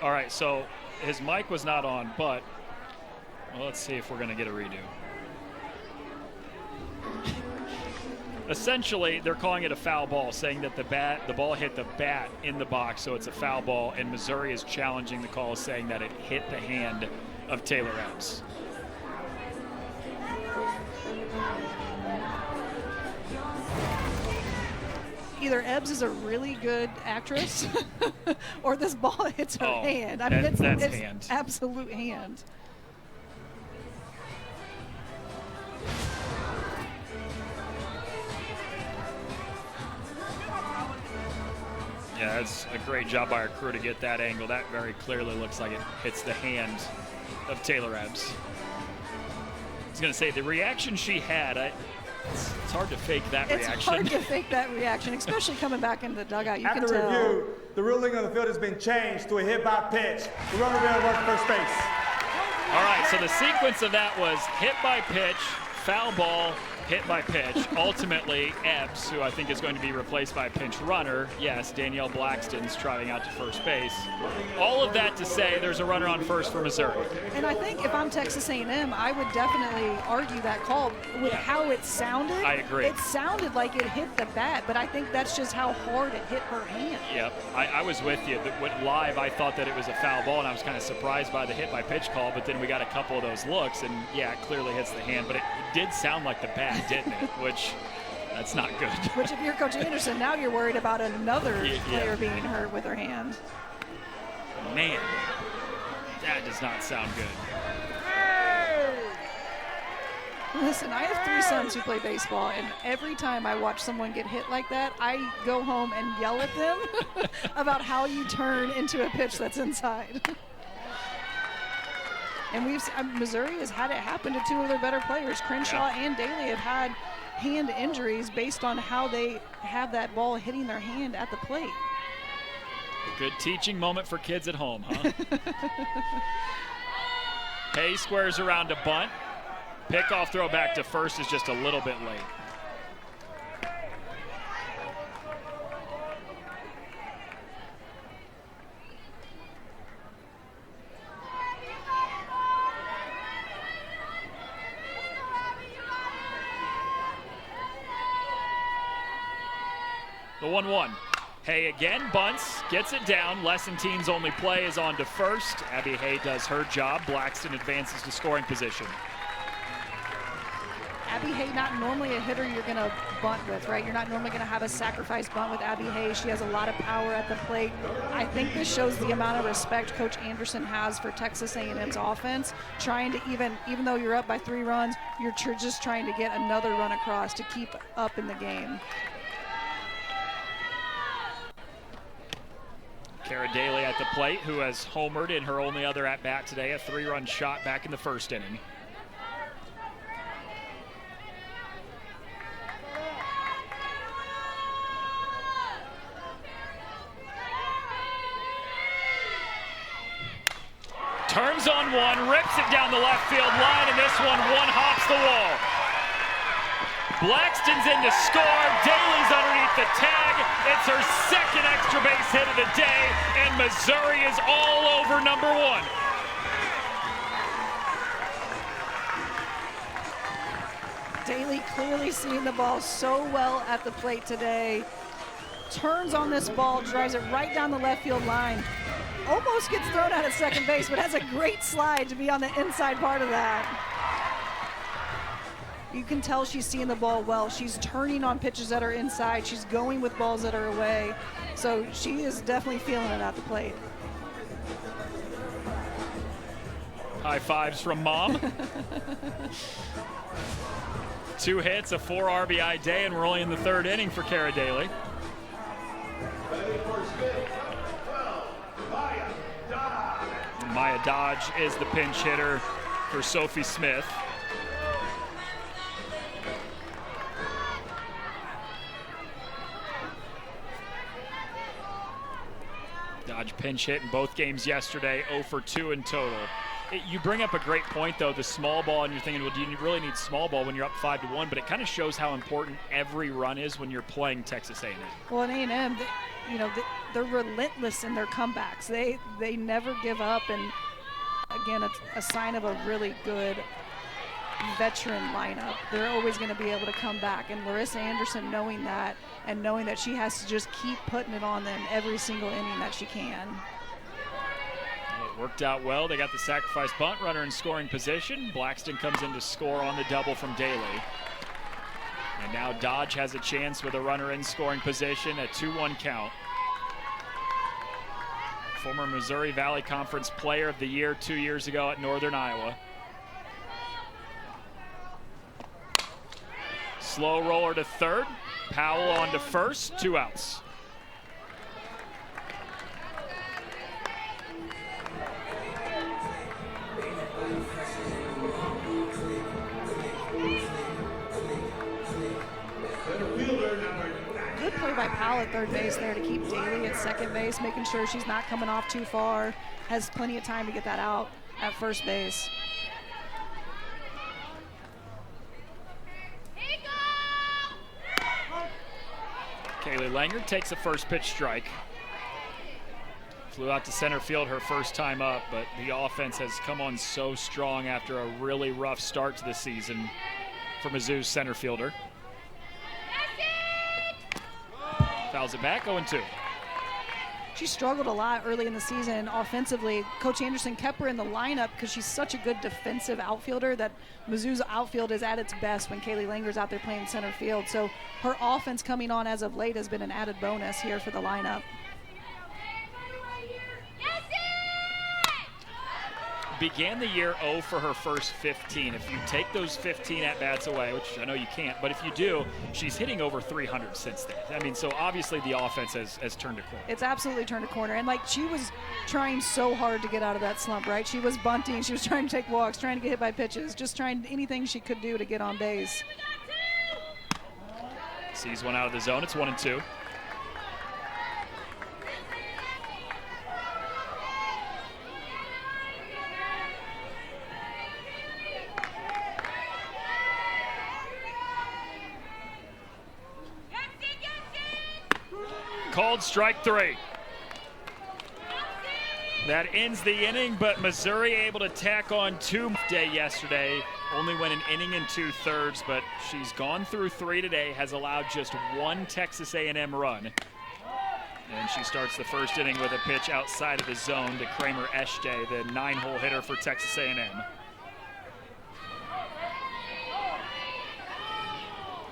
All right, so his mic was not on, but well, let's see if we're going to get a redo. Essentially, they're calling it a foul ball, saying that the ball hit the bat in the box, so it's a foul ball, and Missouri is challenging the call, saying that it hit the hand of Taylor Ebbs. Either Ebbs is a really good actress or this ball hits her hand. I mean, it's hand. Absolute hand. Yeah, that's a great job by our crew to get that angle. That very clearly looks like it hits the hand of Taylor Ebbs. I was going to say, the reaction she had, it's hard to fake that reaction. It's hard to fake that reaction, especially coming back into the dugout. You can After tell. review, the ruling on the field has been changed to a hit by pitch. The runner will work first base. All right, so the sequence of that was hit by pitch, foul ball, hit by pitch. Ultimately, Ebbs, who I think is going to be replaced by a pinch runner. Yes, Danielle Blackston's trotting out to first base. All of that to say there's a runner on first for Missouri. And I think if I'm Texas A&M, I would definitely argue that call with how it sounded. I agree. It sounded like it hit the bat, but I think that's just how hard it hit her hand. Yep, I was with you. Live, I thought that it was a foul ball, and I was kind of surprised by the hit by pitch call, but then we got a couple of those looks, and yeah, it clearly hits the hand, but it did sound like the bat, didn't it? Which, that's not good. Which if you're Coach Anderson, now you're worried about another player being hurt with her hand. Man, that does not sound good. Listen, I have 3 sons who play baseball, and every time I watch someone get hit like that, I go home and yell at them about how you turn into a pitch that's inside. And Missouri has had it happen to 2 of their better players. Crenshaw and Daly have had hand injuries based on how they have that ball hitting their hand at the plate. Good teaching moment for kids at home, huh? Hay squares around to bunt. Pickoff throw back to first is just a little bit late. The 1-1. Hay again bunts, gets it down. Lesson team's only play is on to first. Abby Hay does her job. Blackston advances to scoring position. Abby Hay, not normally a hitter you're going to bunt with, right? You're not normally going to have a sacrifice bunt with Abby Hay. She has a lot of power at the plate. I think this shows the amount of respect Coach Anderson has for Texas A&M's offense, trying to even though you're up by 3 runs, you're just trying to get another run across to keep up in the game. Cara Daly at the plate, who has homered in her only other at-bat today, a 3-run shot back in the first inning. Turns on one, rips it down the left field line, and this one hops the wall. Blackston's in to score. Daly's underneath the tag. It's her second extra base hit of the day, and Missouri is all over number 1. Daly clearly seeing the ball so well at the plate today. Turns on this ball, drives it right down the left field line. Almost gets thrown out at second base, but has a great slide to be on the inside part of that. You can tell she's seeing the ball well. She's turning on pitches that are inside. She's going with balls that are away. So she is definitely feeling it at the plate. High fives from Mom. 2 hits, a 4 RBI day, and we're only in the 3rd inning for Cara Daly. Maya Dodge is the pinch hitter for Sophie Smith. Dodge pinch hit in both games yesterday, 0 for 2 in total. You bring up a great point, though, the small ball, and you're thinking, well, do you really need small ball when you're up 5-1? But it kind of shows how important every run is when you're playing Texas A&M. Well, in A&M, they're relentless in their comebacks. They never give up, and again, it's a sign of a really good veteran lineup. They're always going to be able to come back, and Larissa Anderson knowing that, and knowing that she has to just keep putting it on them every single inning that she can. It worked out well. They got the sacrifice bunt, runner in scoring position. Blackston comes in to score on the double from Daly. And now Dodge has a chance with a runner in scoring position, a 2-1 count. Former Missouri Valley Conference Player of the Year 2 years ago at Northern Iowa. Slow roller to third. Powell on to first, 2 outs. Good play by Powell at third base there to keep Daly at second base, making sure she's not coming off too far. Has plenty of time to get that out at first base. Kaylee Langer takes a first pitch strike. Flew out to center field her first time up, but the offense has come on so strong after a really rough start to the season for Mizzou's center fielder. Fouls it back, 0-2. She struggled a lot early in the season offensively. Coach Anderson kept her in the lineup because she's such a good defensive outfielder that Mizzou's outfield is at its best when Kaylee Langer's out there playing center field. So her offense coming on as of late has been an added bonus here for the lineup. began the year 0 for her first 15. If you take those 15 at-bats away, which I know you can't, but if you do, she's hitting over 300 since then. I mean, so obviously the offense has turned a corner. It's absolutely turned a corner. And, like, she was trying so hard to get out of that slump, right? She was bunting. She was trying to take walks, trying to get hit by pitches, just trying anything she could do to get on base. Sees one out of the zone. It's 1-2. Called strike 3. That ends the inning, but Missouri able to tack on 2 day yesterday. Only went an inning and 2/3, but she's gone through 3 today, has allowed just 1 Texas A&M run. And she starts the first inning with a pitch outside of the zone to Kramer Eschde, the 9-hole hitter for Texas A&M.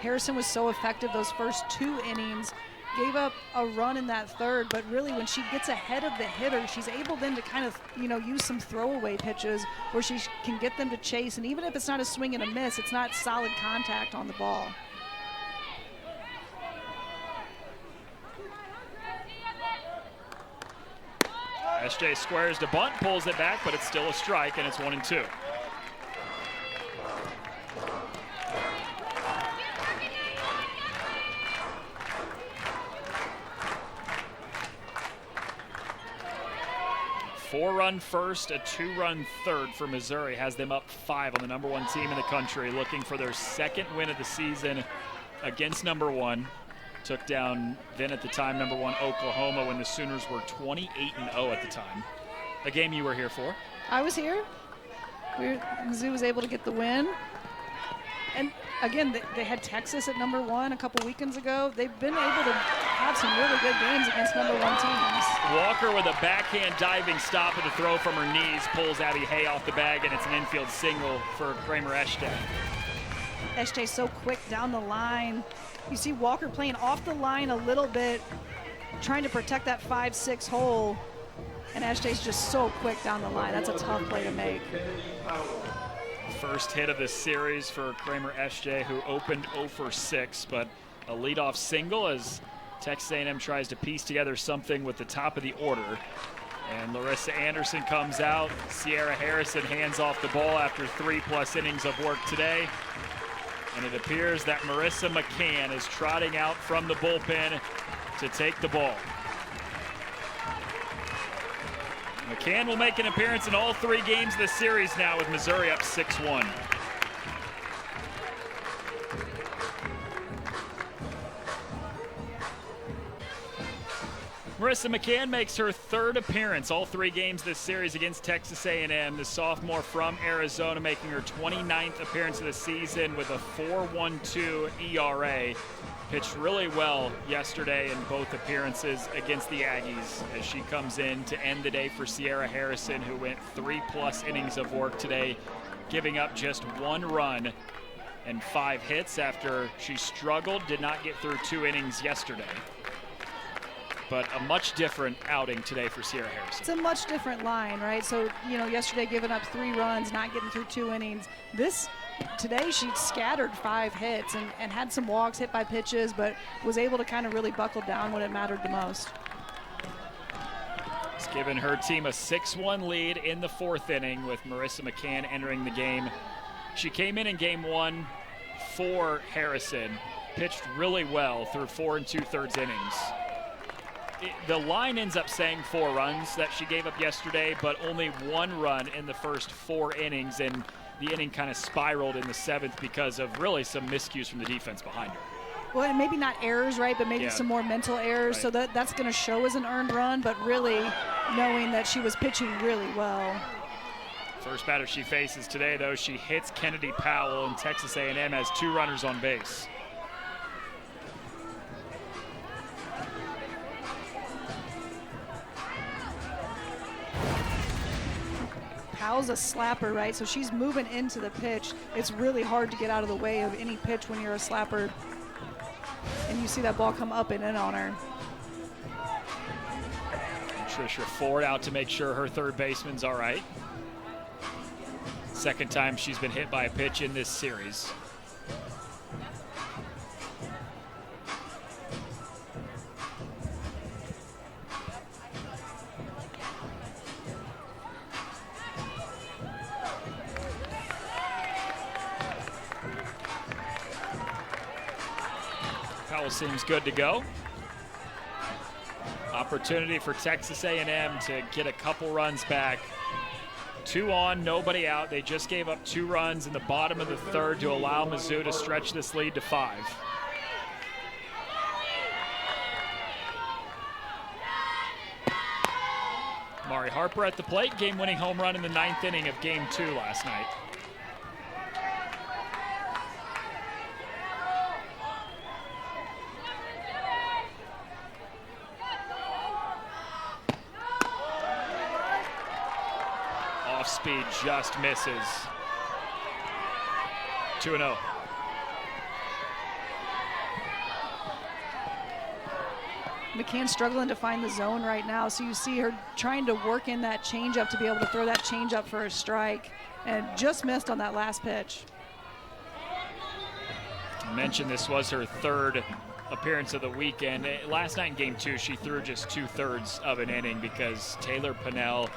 Harrison was so effective those first 2 innings. Gave up a run in that 3rd, but really when she gets ahead of the hitter, she's able then to kind of, use some throwaway pitches where she can get them to chase. And even if it's not a swing and a miss, it's not solid contact on the ball. SJ squares to bunt, pulls it back, but it's still a strike, and it's 1-2. Four-run first, a 2-run third for Missouri has them up 5 on the #1 team in the country, looking for their 2nd win of the season against #1. Took down then at the time #1 Oklahoma when the Sooners were 28-0 at the time. A game you were here for. I was here. Mizzou was able to get the win. And again, they had Texas at #1 a couple weekends ago. They've been able to have some really good games against #1 teams. Walker with a backhand diving stop at the throw from her knees pulls Abby Hay off the bag, and it's an infield single for Kramer Eschde. Eschde so quick down the line. You see Walker playing off the line a little bit, trying to protect that 5-6 hole, and Eschde's just so quick down the line. That's a tough play to make. First hit of this series for Kramer Eschde, who opened 0 for 6, but a leadoff single as Texas A&M tries to piece together something with the top of the order. And Larissa Anderson comes out. Sierra Harrison hands off the ball after 3+ innings of work today. And it appears that Marissa McCann is trotting out from the bullpen to take the ball. McCann will make an appearance in all 3 games of the series now with Missouri up 6-1. Marissa McCann makes her 3rd appearance all 3 games this series against Texas A&M. The sophomore from Arizona making her 29th appearance of the season with a 4.12 ERA. Pitched really well yesterday in both appearances against the Aggies as she comes in to end the day for Sierra Harrison, who went 3+ innings of work today, giving up just 1 run and 5 hits after she struggled, did not get through 2 innings yesterday. But a much different outing today for Sierra Harrison. It's a much different line, right? So, yesterday giving up 3 runs, not getting through 2 innings. Today she scattered 5 hits and had some walks, hit by pitches, but was able to kind of really buckle down when it mattered the most. It's given her team a 6-1 lead in the 4th inning with Marissa McCann entering the game. She came in game 1 for Harrison, pitched really well through 4 2/3 innings. The line ends up saying 4 runs that she gave up yesterday, but only 1 run in the first 4 innings, and the inning kind of spiraled in the 7th because of really some miscues from the defense behind her. Well, and maybe not errors, right, but maybe some more mental errors, right. So that's going to show as an earned run, but really knowing that she was pitching really well. First batter she faces today, though, she hits Kennedy Powell, and Texas A&M has 2 runners on base. Powell's a slapper, right? So she's moving into the pitch. It's really hard to get out of the way of any pitch when you're a slapper. And you see that ball come up and in on her. Tricia Ford out to make sure her 3rd baseman's all right. Second time she's been hit by a pitch in this series. Powell seems good to go. Opportunity for Texas A&M to get a couple runs back. 2 on, nobody out. They just gave up 2 runs in the bottom of the third to allow Mizzou to stretch this lead to 5. Mari Harper at the plate, game-winning home run in the 9th inning of Game 2 last night. Speed just misses. 2-0. McCann's struggling to find the zone right now, so you see her trying to work in that changeup to be able to throw that changeup for a strike, and just missed on that last pitch. I mentioned this was her 3rd appearance of the weekend. Last night in Game 2, she threw just 2/3 of an inning because Taylor Pinnell,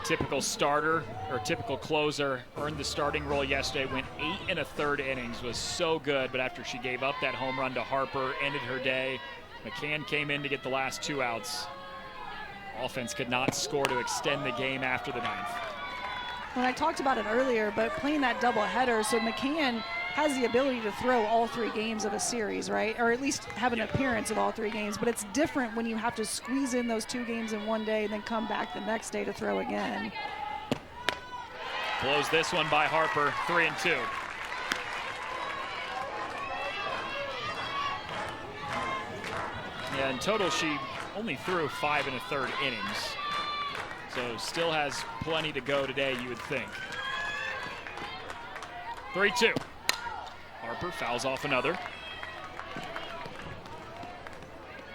typical starter or typical closer, earned the starting role yesterday, went 8 1/3 innings, was so good, but after she gave up that home run to Harper, ended her day. McCann came in to get the last 2 outs. Offense could not score to extend the game after the 9th. Well, I talked about it earlier, but playing that doubleheader, so McCann has the ability to throw all 3 games of a series, right? Or at least have an appearance of all 3 games, but it's different when you have to squeeze in those 2 games in one day and then come back the next day to throw again. Blows this one by Harper, 3-2. Yeah, in total, she only threw 5 1/3 innings. So still has plenty to go today, you would think. 3-2. Harper fouls off another.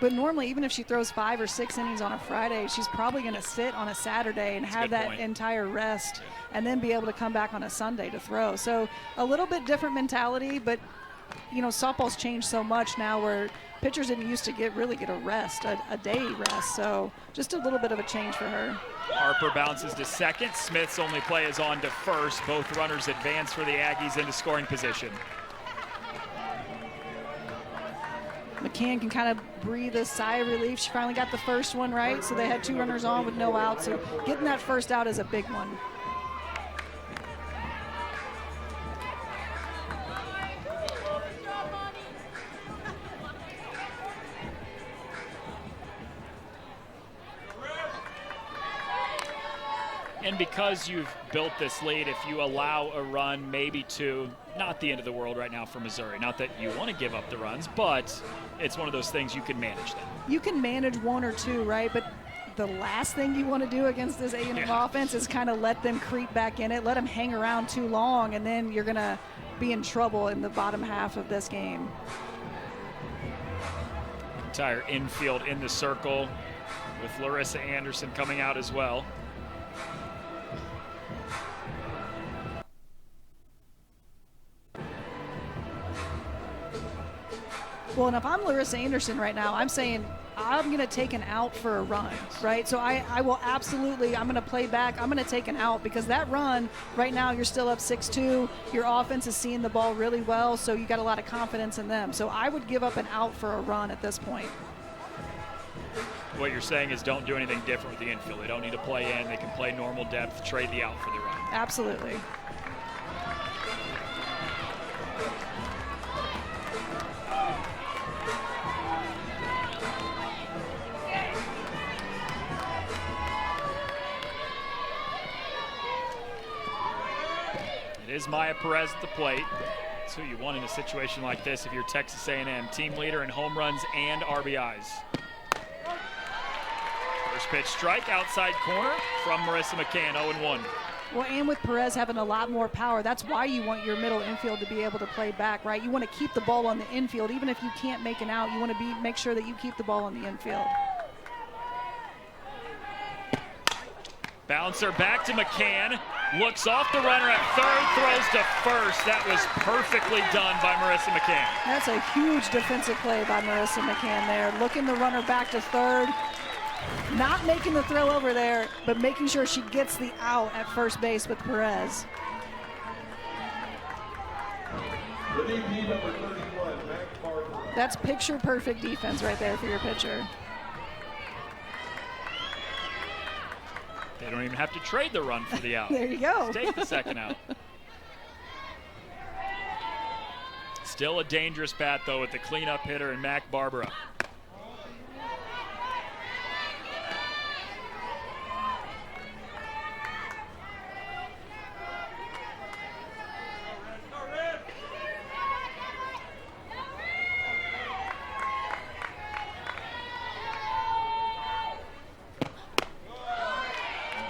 But normally, even if she throws 5 or 6 innings on a Friday, she's probably going to sit on a Saturday and have that entire rest and then be able to come back on a Sunday to throw. So a little bit different mentality, but you know, softball's changed so much now where pitchers didn't used to really get a rest, a day rest. So just a little bit of a change for her. Harper bounces to second. Smith's only play is on to first. Both runners advance for the Aggies into scoring position. McCann can kind of breathe a sigh of relief. She finally got the first one right, so they had 2 runners on with no outs. So getting that first out is a big one. And because you've built this lead, if you allow a run, maybe 2, not the end of the world right now for Missouri. Not that you want to give up the runs, but it's one of those things you can manage them. You can manage 1 or 2, right? But the last thing you want to do against this A&M offense is kind of let them creep back in it, let them hang around too long, and then you're going to be in trouble in the bottom half of this game. Entire infield in the circle with Larissa Anderson coming out as well. Well, and if I'm Larissa Anderson right now, I'm saying I'm going to take an out for a run, right? So I will absolutely, I'm going to play back. I'm going to take an out because that run, right now you're still up 6-2. Your offense is seeing the ball really well, so you got a lot of confidence in them. So I would give up an out for a run at this point. What you're saying is don't do anything different with the infield. They don't need to play in. They can play normal depth, trade the out for the run. Absolutely. It is Maya Perez at the plate. That's who you want in a situation like this if you're Texas A&M. Team leader in home runs and RBIs. First pitch strike, outside corner from Marissa McCann, 0-1. Well, and with Perez having a lot more power, that's why you want your middle infield to be able to play back, right? You want to keep the ball on the infield. Even if you can't make an out, you want to make sure that you keep the ball on the infield. Bouncer back to McCann. Looks off the runner at third, throws to first. That was perfectly done by Marissa McCann. That's a huge defensive play by Marissa McCann there. Looking the runner back to third. Not making the throw over there, but making sure she gets the out at first base with Perez. That's picture-perfect defense right there for your pitcher. They don't even have to trade the run for the out. There you go. Just take the second out. Still a dangerous bat, though, with the cleanup hitter and Mac Barbara.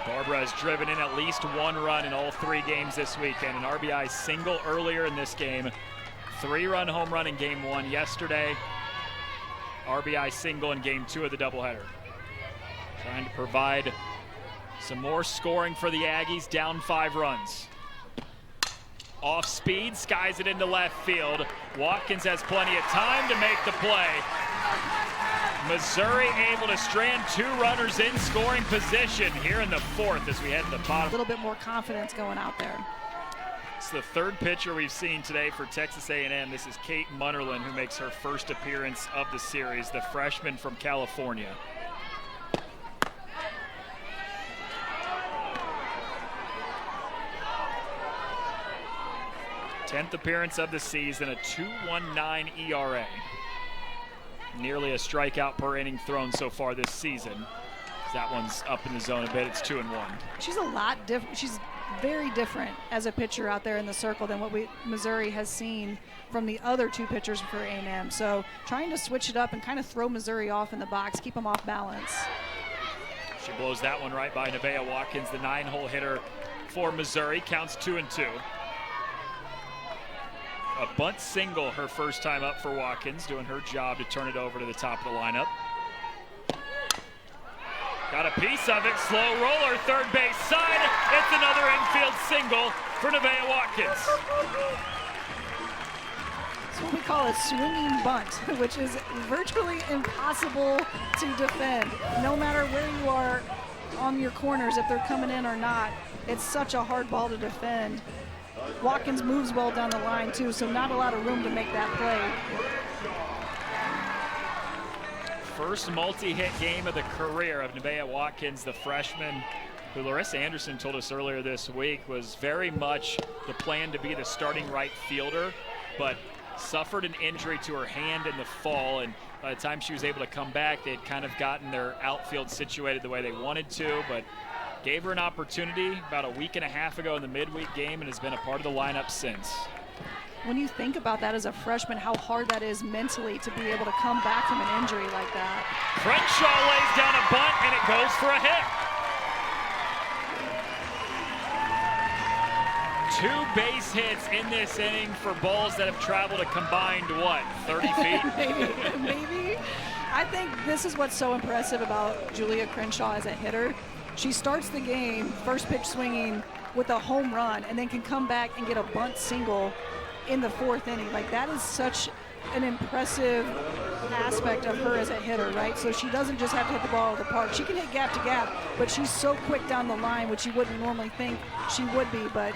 Barbara has driven in at least one run in all 3 games this weekend. An RBI single earlier in this game. 3-run home run in game 1 yesterday. RBI single in game 2 of the doubleheader. Trying to provide some more scoring for the Aggies, down 5 runs. Off speed, skies it into left field. Watkins has plenty of time to make the play. Missouri able to strand 2 runners in scoring position here in the 4th as we head to the bottom. A little bit more confidence going out there. It's the 3rd pitcher we've seen today for Texas A&M. This is Kate Munnerlin, who makes her first appearance of the series, the freshman from California. Tenth appearance of the season, a 2.19 ERA. Nearly a strikeout per inning thrown so far this season. That one's up in the zone a bit. It's 2-1. She's a lot different. She's very different as a pitcher out there in the circle than what Missouri has seen from the other 2 pitchers for A&M. So trying to switch it up and kind of throw Missouri off in the box, keep them off balance. She blows that one right by Nevaeh Watkins, the 9-hole hitter for Missouri. Counts 2-2. A bunt single her first time up for Watkins, doing her job to turn it over to the top of the lineup. Got a piece of it, slow roller, third base side. It's another infield single for Nevaeh Watkins. It's what we call a swinging bunt, which is virtually impossible to defend. No matter where you are on your corners, if they're coming in or not, it's such a hard ball to defend. Watkins moves well down the line too, so not a lot of room to make that play. First multi-hit game of the career of Nevaeh Watkins, the freshman, who Larissa Anderson told us earlier this week was very much the plan to be the starting right fielder, but suffered an injury to her hand in the fall, and by the time she was able to come back, they'd kind of gotten their outfield situated the way they wanted to, but gave her an opportunity about a week and a half ago in the midweek game and has been a part of the lineup since. When you think about that as a freshman, how hard that is mentally to be able to come back from an injury like that. Crenshaw lays down a bunt and it goes for a hit. 2 base hits in this inning for balls that have traveled a combined, what, 30 feet? Maybe. I think this is what's so impressive about Julia Crenshaw as a hitter. She starts the game, first pitch swinging with a home run, and then can come back and get a bunt single in the 4th inning. Like, that is such an impressive aspect of her as a hitter, right? So she doesn't just have to hit the ball out of the park. She can hit gap to gap, but she's so quick down the line, which you wouldn't normally think she would be. But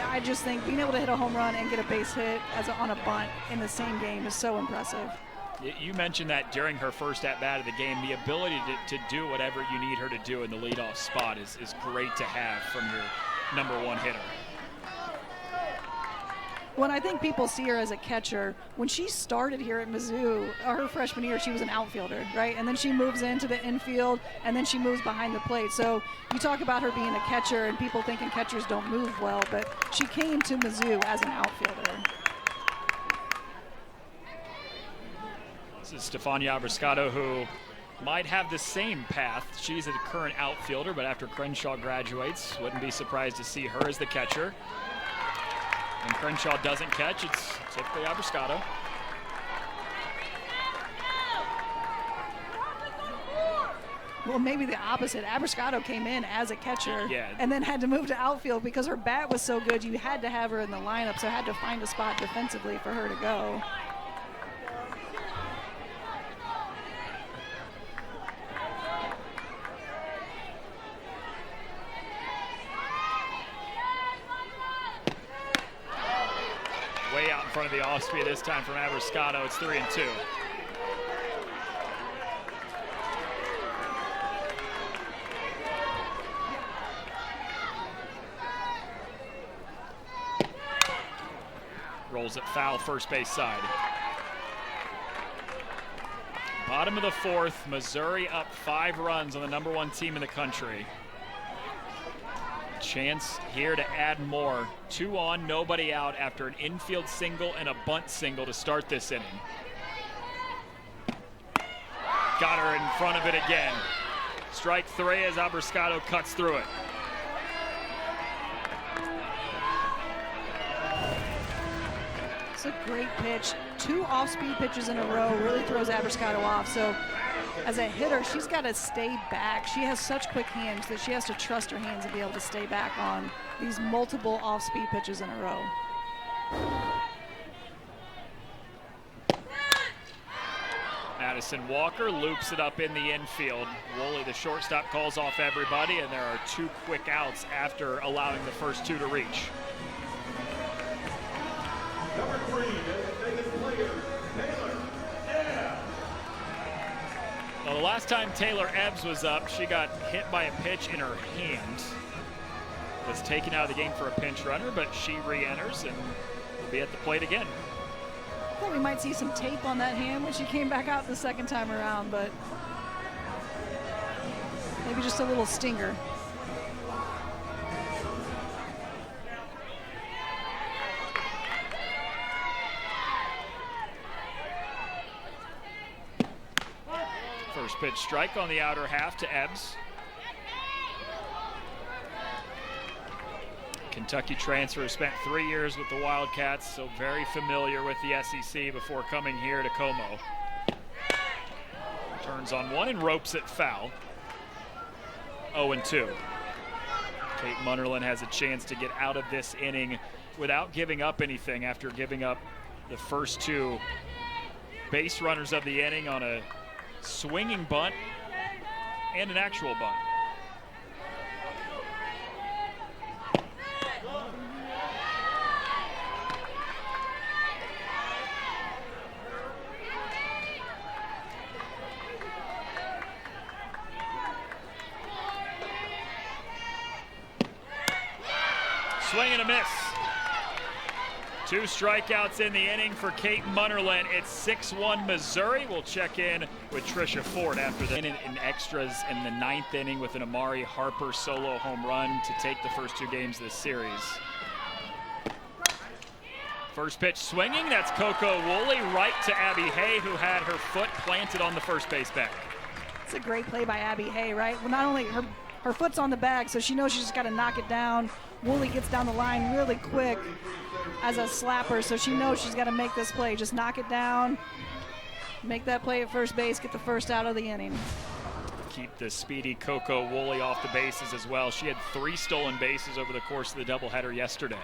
I just think being able to hit a home run and get a base hit on a bunt in the same game is so impressive. You mentioned that during her first at-bat of the game, the ability to do whatever you need her to do in the leadoff spot is great to have from your number 1 hitter. When I think people see her as a catcher, when she started here at Mizzou, her freshman year, she was an outfielder, right? And then she moves into the infield, and then she moves behind the plate. So you talk about her being a catcher, and people thinking catchers don't move well, but she came to Mizzou as an outfielder. This is Stefania Abriscato, who might have the same path. She's a current outfielder, but after Crenshaw graduates, wouldn't be surprised to see her as the catcher. When Crenshaw doesn't catch, it's typically Abriscato. Well, maybe the opposite. Abriscato came in as a catcher Yeah. and then had to move to outfield because her bat was so good. You had to have her in the lineup, so had to find a spot defensively for her to go. Way out in front of the off speed this time from Abriscato. It's 3-2. Rolls it foul, first base side. Bottom of the fourth, Missouri up 5 runs on the #1 team in the country. Chance here to add more. 2 on, nobody out after an infield single and a bunt single to start this inning. Got her in front of it again. Strike 3 as Abriscato cuts through it. It's a great pitch. 2 off-speed pitches in a row really throws Abriscato off. So as a hitter, she's got to stay back. She has such quick hands that she has to trust her hands and be able to stay back on these multiple off-speed pitches in a row. Madison Walker loops it up in the infield. Woolley, the shortstop, calls off everybody, and there are 2 quick outs after allowing the first 2 to reach. Number 3, designated player, Taylor Ebbs. Well, the last time Taylor Ebbs was up, she got hit by a pitch in her hand. Was taken out of the game for a pinch runner, but she re-enters and will be at the plate again. I thought we might see some tape on that hand when she came back out the second time around, but maybe just a little stinger. First pitch strike on the outer half to Ebbs. Kentucky transfer, spent 3 years with the Wildcats, so very familiar with the SEC before coming here to Como. Turns on one and ropes it foul. 0-2. Kate Munnerlyn has a chance to get out of this inning without giving up anything after giving up the first 2 base runners of the inning on a swinging bunt and an actual bunt. Swing and a miss. 2 strikeouts in the inning for Kate Munnerlyn. It's 6-1 Missouri. We'll check in with Trisha Ford after the in extras in the 9th inning with an Amari Harper solo home run to take the first 2 games of this series. First pitch swinging, that's Coco Woolley right to Abby Hay, who had her foot planted on the first base bag. It's a great play by Abby Hay, right? Well, not only her foot's on the bag, so she knows she's just got to knock it down. Woolley gets down the line really quick as a slapper, so she knows she's got to make this play. Just knock it down, make that play at first base, get the first out of the inning. Keep the speedy Coco Woolley off the bases as well. She had 3 stolen bases over the course of the doubleheader yesterday.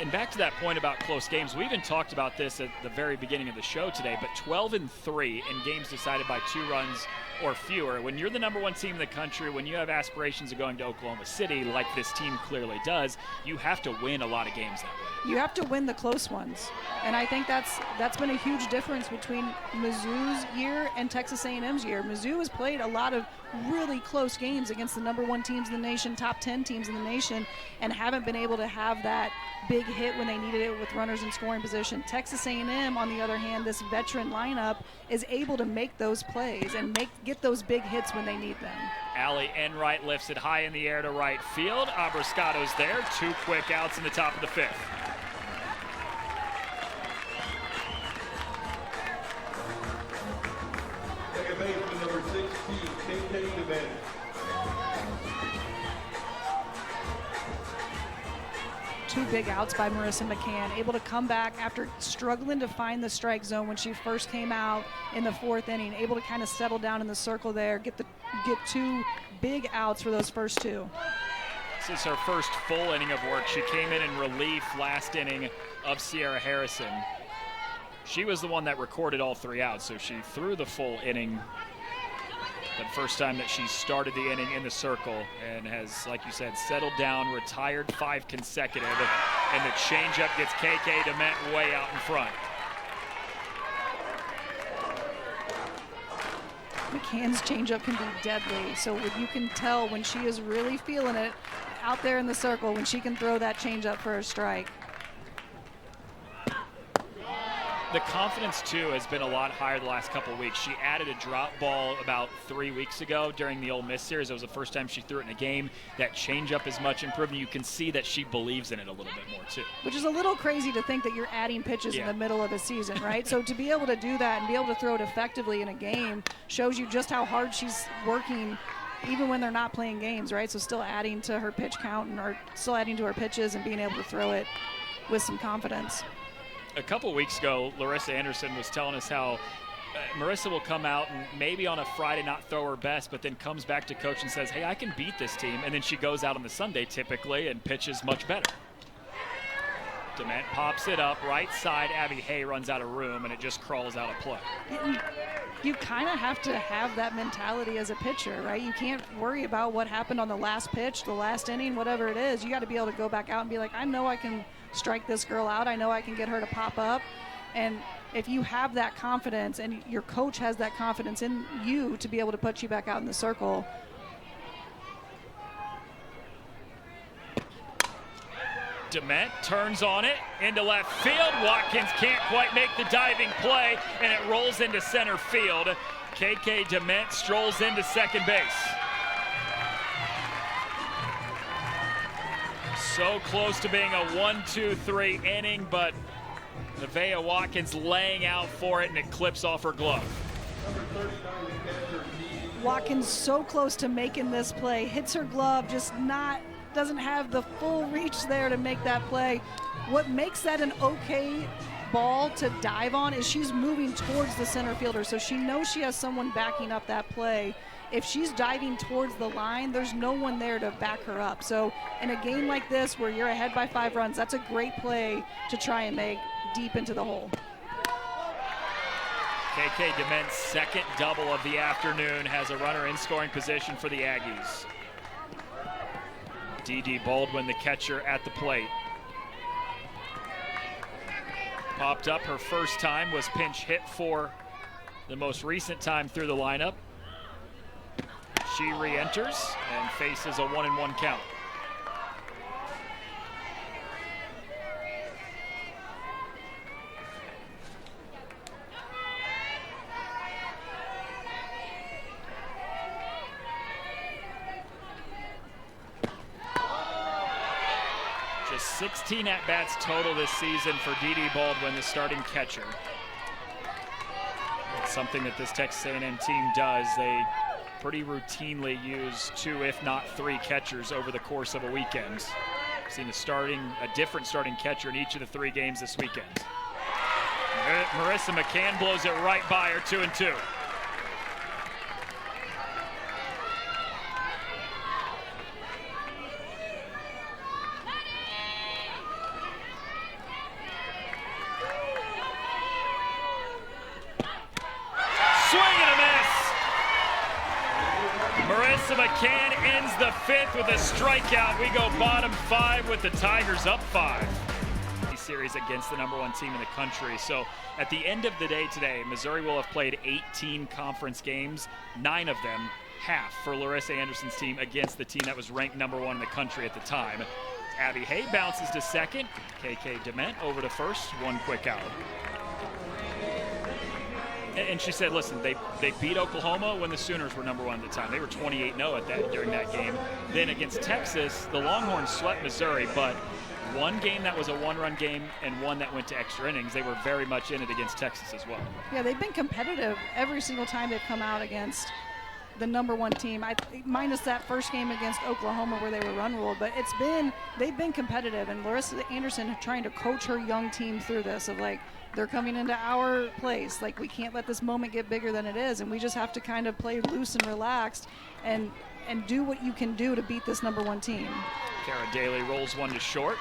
And back to that point about close games, we even talked about this at the very beginning of the show today, but 12-3 in games decided by 2 runs or fewer. When you're the #1 team in the country, when you have aspirations of going to Oklahoma City, like this team clearly does, you have to win a lot of games that way. You have to win the close ones, and I think that's been a huge difference between Mizzou's year and Texas A&M's year. Mizzou has played a lot of really close games against the #1 teams in the nation, top 10 teams in the nation, and haven't been able to have that big hit when they needed it with runners in scoring position. Texas A&M, on the other hand, this veteran lineup is able to make those plays and get those big hits when they need them. Allie Enright lifts it high in the air to right field. Abriscato's there. 2 quick outs in the top of the 5th. Second baseman number 16, KK DeVantis. 2 big outs by Marissa McCann, able to come back after struggling to find the strike zone when she first came out in the 4th inning, able to kind of settle down in the circle there, get 2 big outs for those first 2. This is her first full inning of work. She came in relief last inning of Sierra Harrison. She was the one that recorded all 3 outs, so she threw the full inning. The first time that she started the inning in the circle, and has, like you said, settled down, retired 5 consecutive, and the changeup gets KK Dement way out in front. McCann's changeup can be deadly, so you can tell when she is really feeling it out there in the circle when she can throw that changeup for a strike. The confidence, too, has been a lot higher the last couple of weeks. She added a drop ball about 3 weeks ago during the Ole Miss series. It was the first time she threw it in a game. That changeup is much improved, and you can see that she believes in it a little bit more, too. Which is a little crazy to think that you're adding pitches in the middle of a season, right? So to be able to do that and be able to throw it effectively in a game shows you just how hard she's working even when they're not playing games, right? So still adding to her pitch count or still adding to her pitches and being able to throw it with some confidence. A couple weeks ago, Larissa Anderson was telling us how Marissa will come out and maybe on a Friday not throw her best, but then comes back to coach and says, hey, I can beat this team. And then she goes out on the Sunday typically and pitches much better. Dement pops it up, right side. Abby Hay runs out of room, and it just crawls out of play. You kind of have to have that mentality as a pitcher, right? You can't worry about what happened on the last pitch, the last inning, whatever it is. You got to be able to go back out and be like, I know I can strike this girl out. I know I can get her to pop up. And if you have that confidence and your coach has that confidence in you to be able to put you back out in the circle. Dement turns on it into left field. Watkins can't quite make the diving play, and it rolls into center field. KK Dement strolls into second base. So close to being a 1-2-3 inning, but Nevaeh Watkins laying out for it, and it clips off her glove. Watkins so close to making this play, hits her glove, doesn't have the full reach there to make that play. What makes that an okay ball to dive on is she's moving towards the center fielder, so she knows she has someone backing up that play. If she's diving towards the line, there's no one there to back her up. So in a game like this where you're ahead by 5 runs, that's a great play to try and make deep into the hole. KK Dement's second double of the afternoon has a runner in scoring position for the Aggies. D.D. Baldwin, the catcher, at the plate. Popped up her first time, was pinch hit for the most recent time through the lineup. She re-enters and faces a 1-1 count. Just 16 at-bats total this season for D.D. Baldwin, the starting catcher. It's something that this Texas A&M team does. They pretty routinely use 2, if not 3 catchers over the course of a weekend. We've seen a different starting catcher in each of the 3 games this weekend. Marissa McCann blows it right by her, 2-2. Marissa McCann ends the 5th with a strikeout. We go bottom 5 with the Tigers up 5. Series against the #1 team in the country. So at the end of the day today, Missouri will have played 18 conference games, 9 of them half for Larissa Anderson's team against the team that was ranked #1 in the country at the time. Abby Hay bounces to second. KK Dement over to first. 1 quick out. And she said, listen, they beat Oklahoma when the Sooners were #1 at the time. They were 28-0 during that game. Then against Texas, the Longhorns swept Missouri, but one game that was a 1-run game and one that went to extra innings. They were very much in it against Texas as well. Yeah, they've been competitive every single time they've come out against the #1 team, minus that first game against Oklahoma where they were run ruled. But they've been competitive, and Larissa Anderson trying to coach her young team through this of like, they're coming into our place. Like, we can't let this moment get bigger than it is, and we just have to kind of play loose and relaxed and do what you can do to beat this #1 team. Kara Daly rolls one to short.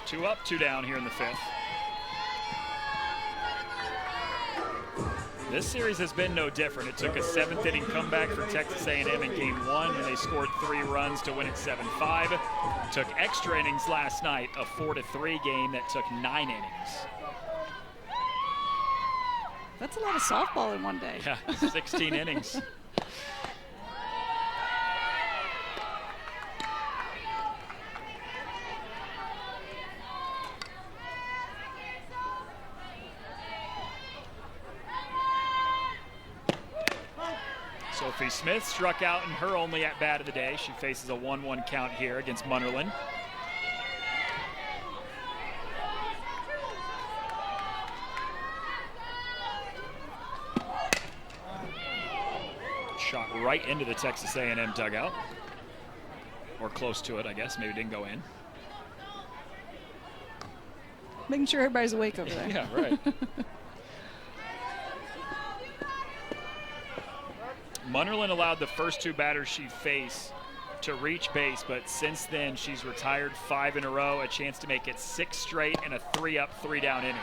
2 up, 2 down here in the 5th. This series has been no different. It took a 7th inning comeback for Texas A&M in Game 1 when they scored 3 runs to win it 7-5. Took extra innings last night, a 4-3 game that took 9 innings. That's a lot of softball in one day. Yeah, 16 innings. Sophie Smith struck out in her only at-bat of the day. She faces a 1-1 count here against Munnerlyn. Shot right into the Texas A&M dugout. Or close to it, I guess. Maybe it didn't go in. Making sure everybody's awake over there. Yeah, right. Munnerlyn allowed the first 2 batters she faced to reach base, but since then she's retired 5 in a row, a chance to make it 6 straight and a 3-up, 3-down inning.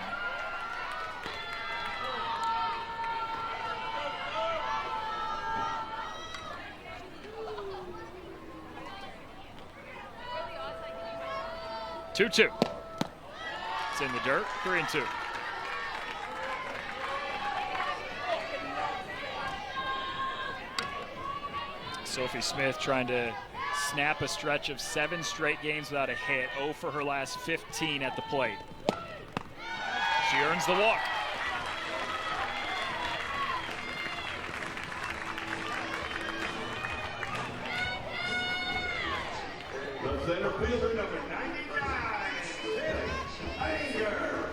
Two-two. It's in the dirt, 3-2. Sophie Smith trying to snap a stretch of 7 straight games without a hit. 0 for her last 15 at the plate. She earns the walk. The center fielder, number 99, Anger.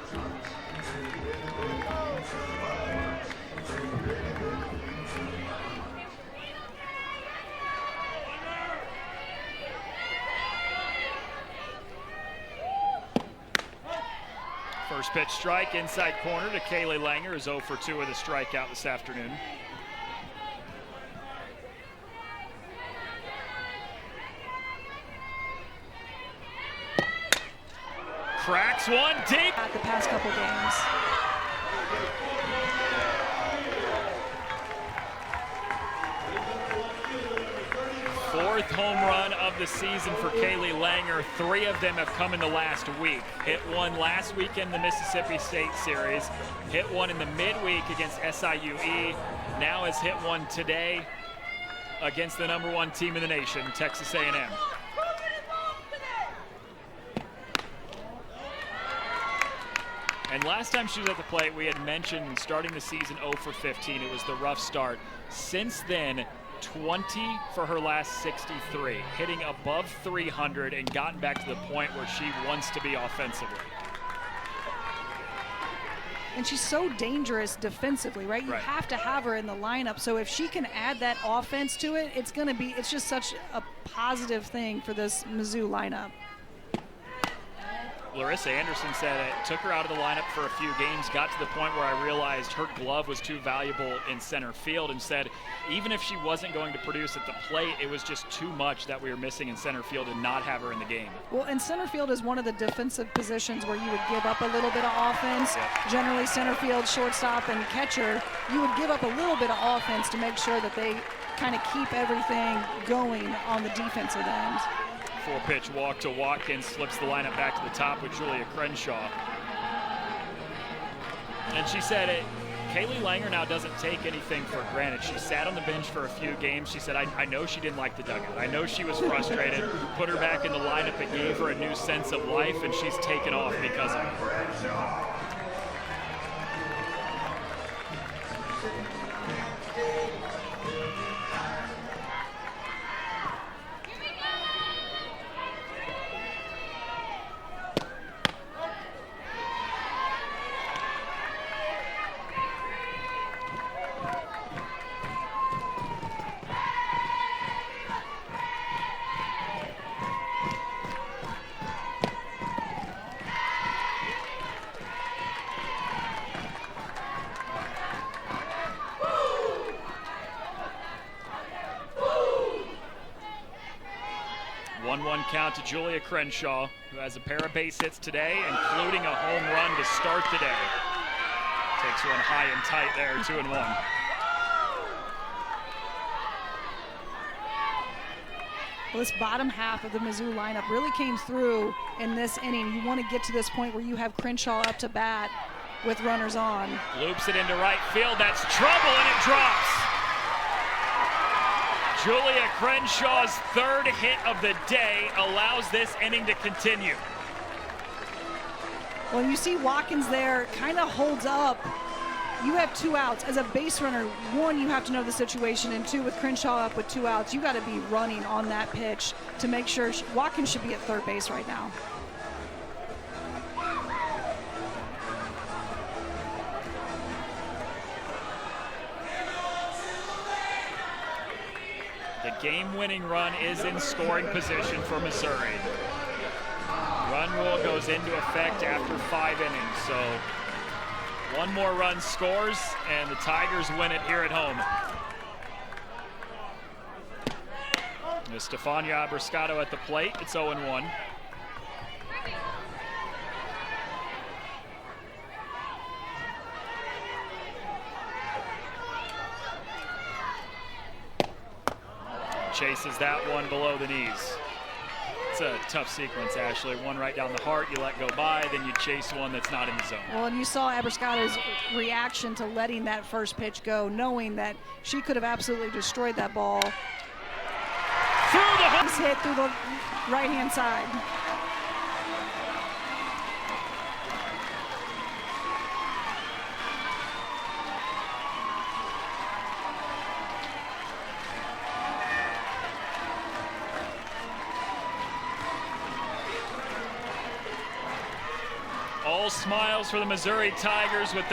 First pitch strike, inside corner to Kaylee Langer, is 0 for 2 with a strikeout this afternoon. Cracks one deep. At the past couple games. Fourth home run of the season for Kaylee Langer. 3 of them have come in the last week. Hit one last week in the Mississippi State Series. Hit one in the midweek against SIUE. Now has hit one today against the #1 team in the nation, Texas A&M. And last time she was at the plate, we had mentioned starting the season 0 for 15. It was the rough start. Since then, 20 for her last 63, hitting above 300 and gotten back to the point where she wants to be offensively. And she's so dangerous defensively, right? You have to have her in the lineup. So if she can add that offense to it, it's just such a positive thing for this Mizzou lineup. Larissa Anderson said it took her out of the lineup for a few games, got to the point where I realized her glove was too valuable in center field, and said even if she wasn't going to produce at the plate, it was just too much that we were missing in center field and not have her in the game. Well, and center field is one of the defensive positions where you would give up a little bit of offense. Yeah. Generally, center field, shortstop, and catcher, you would give up a little bit of offense to make sure that they kind of keep everything going on the defensive end. 4-pitch walk to Watkins, slips the lineup back to the top with Julia Crenshaw. And she said Kaylee Langer now doesn't take anything for granted. She sat on the bench for a few games. She said, I know she didn't like the dugout. I know she was frustrated. Put her back in the lineup. It gave her a new sense of life, and she's taken off because of it. 1-1 count to Julia Crenshaw, who has a pair of base hits today, including a home run to start the day. Takes one high and tight there, 2-1. Well, this bottom half of the Mizzou lineup really came through in this inning. You want to get to this point where you have Crenshaw up to bat with runners on. Loops it into right field. That's trouble, and it drops. Julia Crenshaw's third hit of the day allows this inning to continue. Well, you see Watkins there kind of holds up. You have 2 outs. As a base runner, 1, you have to know the situation, and 2, with Crenshaw up with 2 outs, you got to be running on that pitch to make sure Watkins should be at third base right now. The game-winning run is in scoring position for Missouri. Run rule goes into effect after 5 innings, so 1 more run scores, and the Tigers win it here at home. Stefania Abriscato at the plate. It's 0-1. Chases that one below the knees. It's a tough sequence, Ashley. One right down the heart, you let go by, then you chase one that's not in the zone. Well, and you saw Abriscato's reaction to letting that first pitch go, knowing that she could have absolutely destroyed that ball. Through the hook. Hit through the right-hand side. All smiles for the Missouri Tigers with